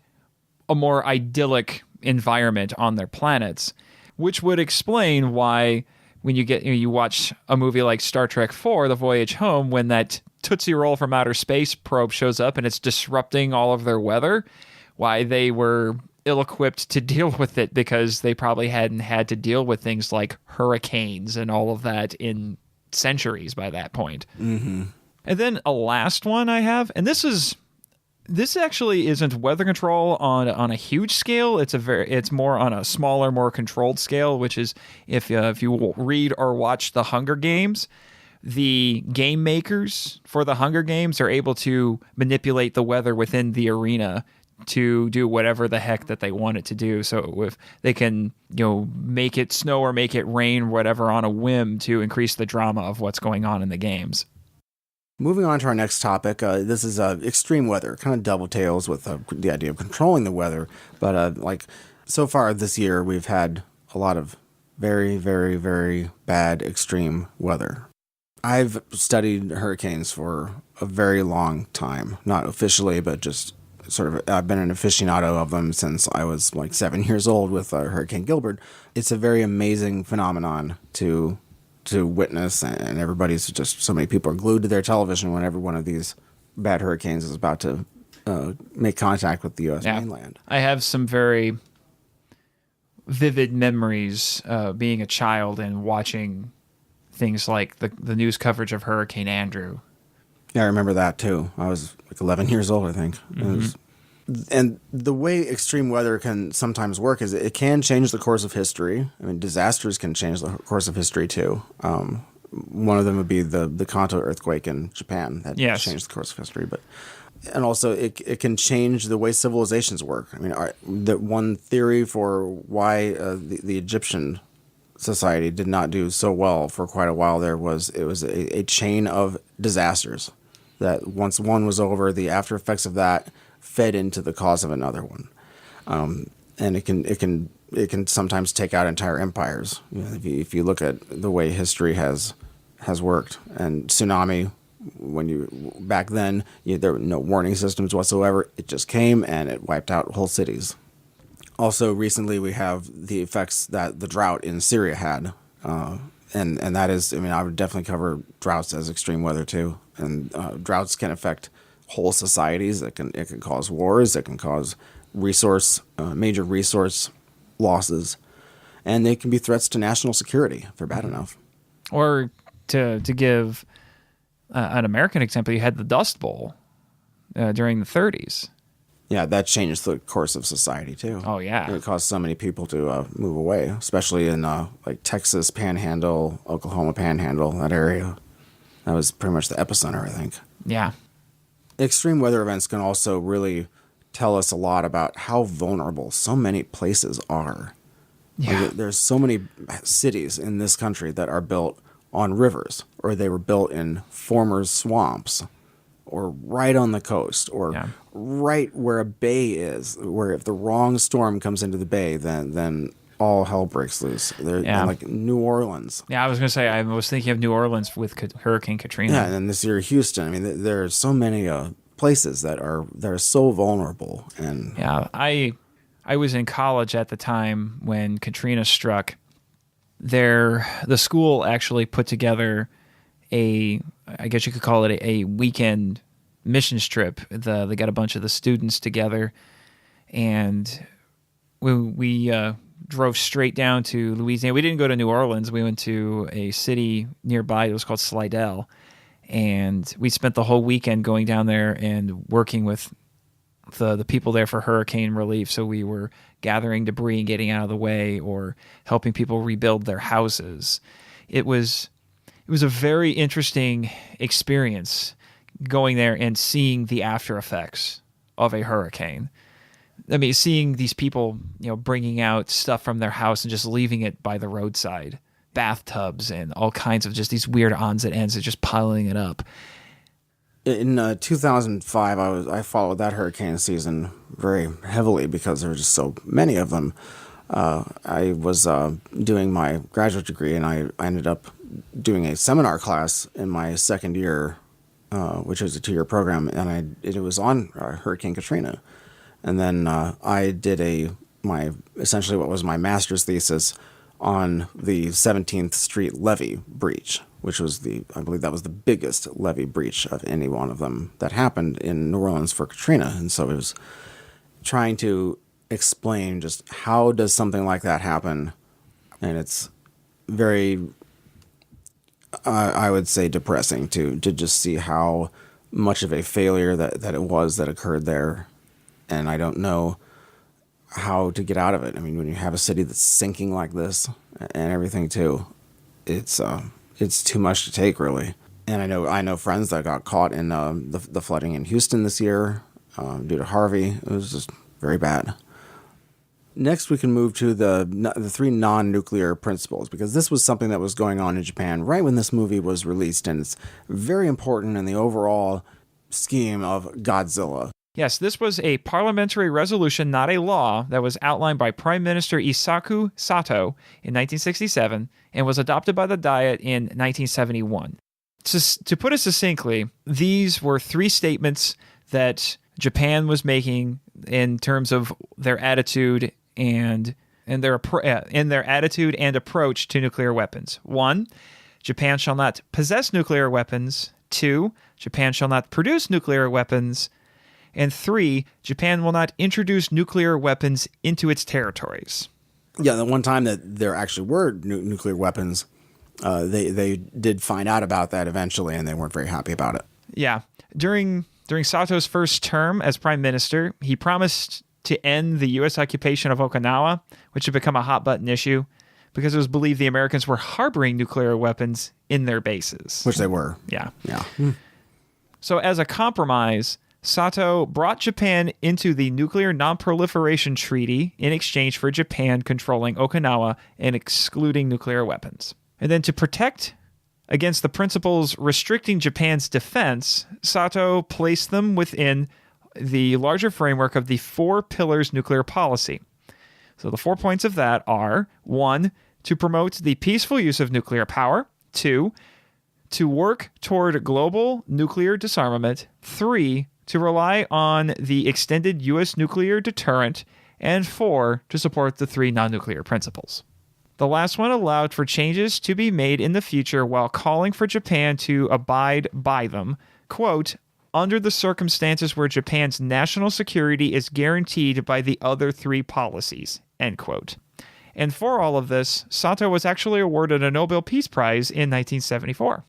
a more idyllic environment on their planets, which would explain why when you watch a movie like Star Trek IV, The Voyage Home, when that Tootsie Roll from outer space probe shows up and it's disrupting all of their weather, why they were ill-equipped to deal with it, because they probably hadn't had to deal with things like hurricanes and all of that in centuries by that point. Mm-hmm. And then a last one I have, and this actually isn't weather control on a huge scale. It's more on a smaller, more controlled scale, which is if you read or watch The Hunger Games, the game makers for The Hunger Games are able to manipulate the weather within the arena to do whatever the heck that they want it to do. So if they can, make it snow or make it rain, whatever, on a whim to increase the drama of what's going on in the games. Moving on to our next topic, this is extreme weather. Kind of dovetails with the idea of controlling the weather. But so far this year, we've had a lot of very, very, very bad extreme weather. I've studied hurricanes for a very long time. Not officially, but just sort of, I've been an aficionado of them since I was 7 years old with Hurricane Gilbert. It's a very amazing phenomenon to witness, and everybody's just, so many people are glued to their television whenever one of these bad hurricanes is about to make contact with the U.S. mainland. I have some very vivid memories being a child and watching things like the news coverage of Hurricane Andrew. Yeah, I remember that too. I was 11 years old, I think. Mm-hmm. And the way extreme weather can sometimes work is it can change the course of history. I mean, disasters can change the course of history too. One of them would be the Kanto earthquake in Japan that changed the course of history. And also it can change the way civilizations work. I mean, the one theory for why the Egyptian society did not do so well for quite a while there was a chain of disasters that once one was over, the after effects of that fed into the cause of another one, and it can sometimes take out entire empires. If you look at the way history has worked, and tsunami, back then there were no warning systems whatsoever. It just came and it wiped out whole cities. Also, recently we have the effects that the drought in Syria had, and that is, I would definitely cover droughts as extreme weather too. And droughts can affect whole societies. It can cause wars. It can cause major resource losses, and they can be threats to national security if they're bad enough. Or to give an American example, you had the Dust Bowl during the 30s. Yeah, that changed the course of society too. Oh yeah, it caused so many people to move away, especially in Texas Panhandle, Oklahoma Panhandle, that area. That was pretty much the epicenter, I think. Yeah. Extreme weather events can also really tell us a lot about how vulnerable so many places are. Yeah. There's so many cities in this country that are built on rivers, or they were built in former swamps, or right on the coast, or right where a bay is, where if the wrong storm comes into the bay, then all hell breaks loose. Like New Orleans. Yeah, I was going to say, I was thinking of New Orleans with Hurricane Katrina. Yeah, and then this year Houston. There are so many places that are so vulnerable. And yeah, I was in college at the time when Katrina struck. The school actually put together I guess you could call it a weekend missions trip. They got a bunch of the students together, and we drove straight down to Louisiana. We didn't go to New Orleans. We went to a city nearby. It was called Slidell. And we spent the whole weekend going down there and working with the people there for hurricane relief. So we were gathering debris and getting out of the way, or helping people rebuild their houses. It was a very interesting experience going there and seeing the after effects of a hurricane. I mean, seeing these people, bringing out stuff from their house and just leaving it by the roadside, bathtubs and all kinds of just these weird odds and ends of just piling it up. In 2005, I followed that hurricane season very heavily because there were just so many of them. I was doing my graduate degree, and I ended up doing a seminar class in my second year, which was a 2-year program, and it was on Hurricane Katrina. And then I did essentially what was my master's thesis on the 17th Street levee breach, which was I believe that was the biggest levee breach of any one of them that happened in New Orleans for Katrina. And so it was trying to explain just how does something like that happen. And it's very, I would say, depressing to just see how much of a failure that it was that occurred there. And I don't know how to get out of it. I mean, when you have a city that's sinking like this and everything too, it's too much to take, really. And I know friends that got caught in the flooding in Houston this year due to Harvey. It was just very bad. Next, we can move to the 3 non-nuclear principles, because this was something that was going on in Japan right when this movie was released, and it's very important in the overall scheme of Godzilla. Yes, this was a parliamentary resolution, not a law, that was outlined by Prime Minister Isaku Sato in 1967 and was adopted by the Diet in 1971. To put it succinctly, these were 3 statements that Japan was making in terms of their attitude and their attitude and approach to nuclear weapons. 1, Japan shall not possess nuclear weapons. 2, Japan shall not produce nuclear weapons. And 3, Japan will not introduce nuclear weapons into its territories. Yeah, the one time that there actually were nuclear weapons, they did find out about that eventually, and they weren't very happy about it. Yeah. During Sato's first term as prime minister, he promised to end the U.S. occupation of Okinawa, which had become a hot-button issue because it was believed the Americans were harboring nuclear weapons in their bases. Which they were. Yeah. Yeah. So as a compromise, Sato brought Japan into the Nuclear Non-Proliferation Treaty in exchange for Japan controlling Okinawa and excluding nuclear weapons. And then to protect against the principles restricting Japan's defense, Sato placed them within the larger framework of the 4 pillars nuclear policy. So the 4 points of that are: 1, to promote the peaceful use of nuclear power; 2, to work toward global nuclear disarmament; 3, to rely on the extended U.S. nuclear deterrent; and 4, to support the 3 non-nuclear principles. The last one allowed for changes to be made in the future while calling for Japan to abide by them, quote, under the circumstances where Japan's national security is guaranteed by the other 3 policies, end quote. And for all of this, Sato was actually awarded a Nobel Peace Prize in 1974.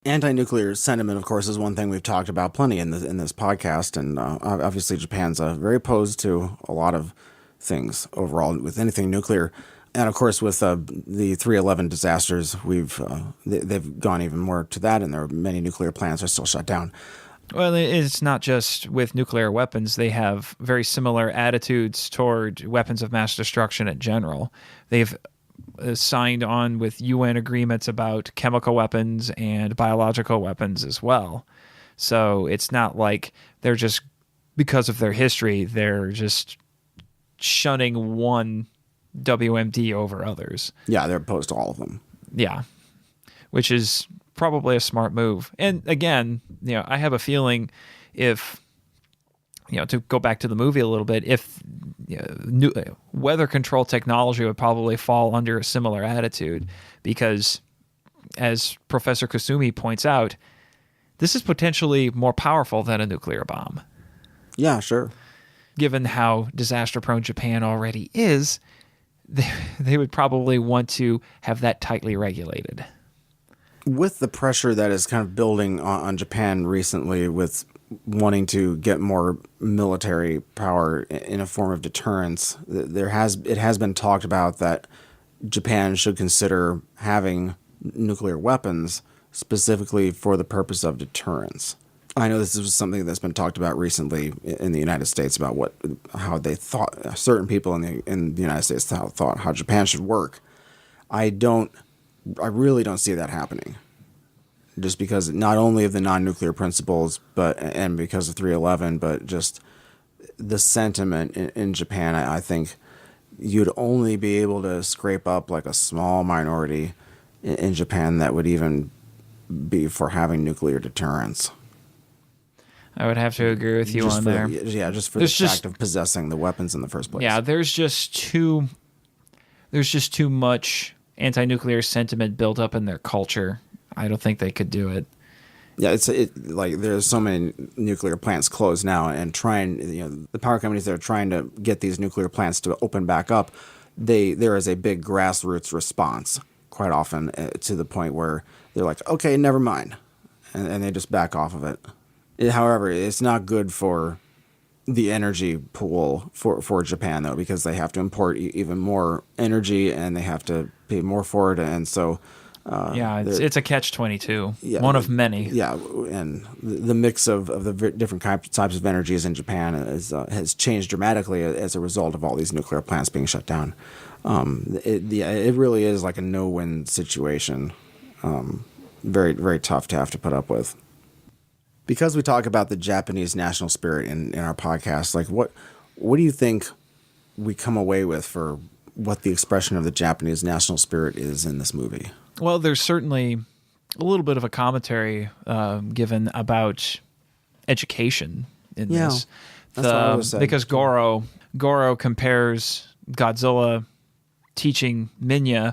Anti-nuclear sentiment, of course, is one thing we've talked about plenty in this podcast, and obviously Japan's very opposed to a lot of things overall with anything nuclear. And of course, with the 3/11 disasters, they've gone even more to that, and there are many nuclear plants are still shut down. Well, it's not just with nuclear weapons. They have very similar attitudes toward weapons of mass destruction in general. They've signed on with UN agreements about chemical weapons and biological weapons as well. So it's not like they're just, because of their history, they're just shunning one WMD over others. Yeah, they're opposed to all of them. Yeah, which is probably a smart move. And again, I have a feeling if, to go back to the movie a little bit, if weather control technology would probably fall under a similar attitude, because as Professor Kusumi points out, this is potentially more powerful than a nuclear bomb. Yeah, sure. Given how disaster-prone Japan already is, they would probably want to have that tightly regulated. With the pressure that is kind of building on Japan recently with wanting to get more military power in a form of deterrence, it has been talked about that Japan should consider having nuclear weapons specifically for the purpose of deterrence. I know this is something that's been talked about recently in the United States about how they thought certain people in the United States thought how Japan should work. I really don't see that happening. Just because not only of the non-nuclear principles, and because of 311, but just the sentiment in Japan, I think you'd only be able to scrape up like a small minority in Japan that would even be for having nuclear deterrence. I would have to agree with you on there. Yeah, just for the fact of possessing the weapons in the first place. Yeah, there's just too much anti-nuclear sentiment built up in their culture. I don't think they could do it. Yeah, like there's so many nuclear plants closed now, and the power companies that are trying to get these nuclear plants to open back up, there is a big grassroots response quite often to the point where they're like, okay, never mind, and they just back off of it. However, it's not good for the energy pool for Japan though, because they have to import even more energy and they have to pay more for it, and so. It's a catch-22, yeah, one of many. Yeah, and the mix of the different types of energies in Japan has changed dramatically as a result of all these nuclear plants being shut down. It really is like a no-win situation. Very, very tough to have to put up with. Because we talk about the Japanese national spirit in our podcast, like what do you think we come away with for what the expression of the Japanese national spirit is in this movie? Well, there's certainly a little bit of a commentary given about education in this. That's what I was saying. Because Goro compares Godzilla teaching Minya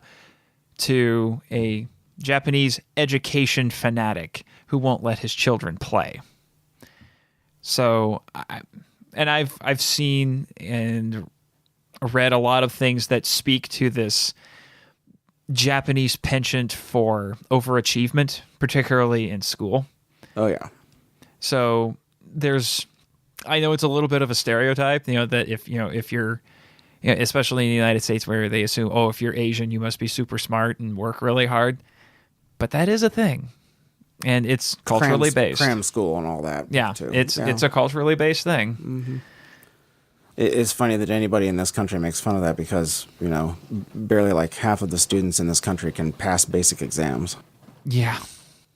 to a Japanese education fanatic who won't let his children play. So, I've seen and read a lot of things that speak to this Japanese penchant for overachievement, particularly in school. Oh yeah. So I know it's a little bit of a stereotype, that if you're, especially in the United States where they assume, if you're Asian, you must be super smart and work really hard. But that is a thing. And it's culturally based. Cram school and all that. Yeah. Too. It's a culturally based thing. Mm-hmm. It's funny that anybody in this country makes fun of that because, barely like half of the students in this country can pass basic exams. Yeah.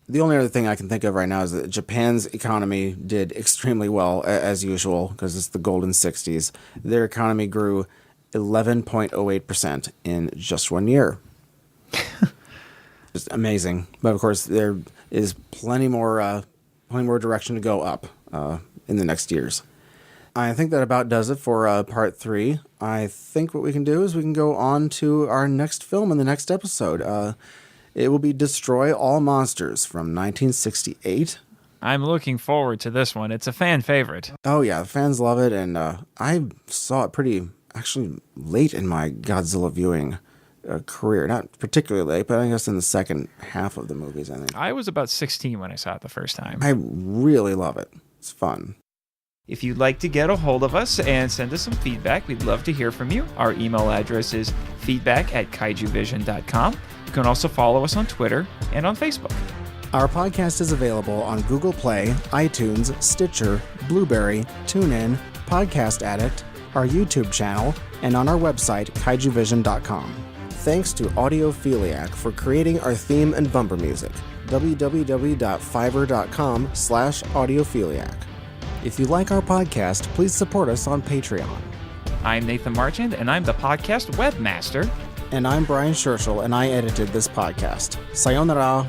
The only other thing I can think of right now is that Japan's economy did extremely well, as usual, because it's the golden 60s. Their economy grew 11.08% in just 1 year. Just amazing. But, of course, there is plenty more direction to go up in the next years. I think that about does it for part 3. I think what we can do is we can go on to our next film in the next episode. It will be Destroy All Monsters from 1968. I'm looking forward to this one. It's a fan favorite. Oh, yeah. The fans love it, and I saw it pretty, actually, late in my Godzilla viewing career. Not particularly late, but I guess in the second half of the movies, I think. I was about 16 when I saw it the first time. I really love it. It's fun. If you'd like to get a hold of us and send us some feedback, we'd love to hear from you. Our email address is feedback@kaijuvision.com. You can also follow us on Twitter and on Facebook. Our podcast is available on Google Play, iTunes, Stitcher, Blueberry, TuneIn, Podcast Addict, our YouTube channel, and on our website, kaijuvision.com. Thanks to Audiophiliac for creating our theme and bumper music. www.fiverr.com/audiophiliac. If you like our podcast, please support us on Patreon. I'm Nathan Marchand, and I'm the podcast webmaster. And I'm Brian Scherschel, and I edited this podcast. Sayonara.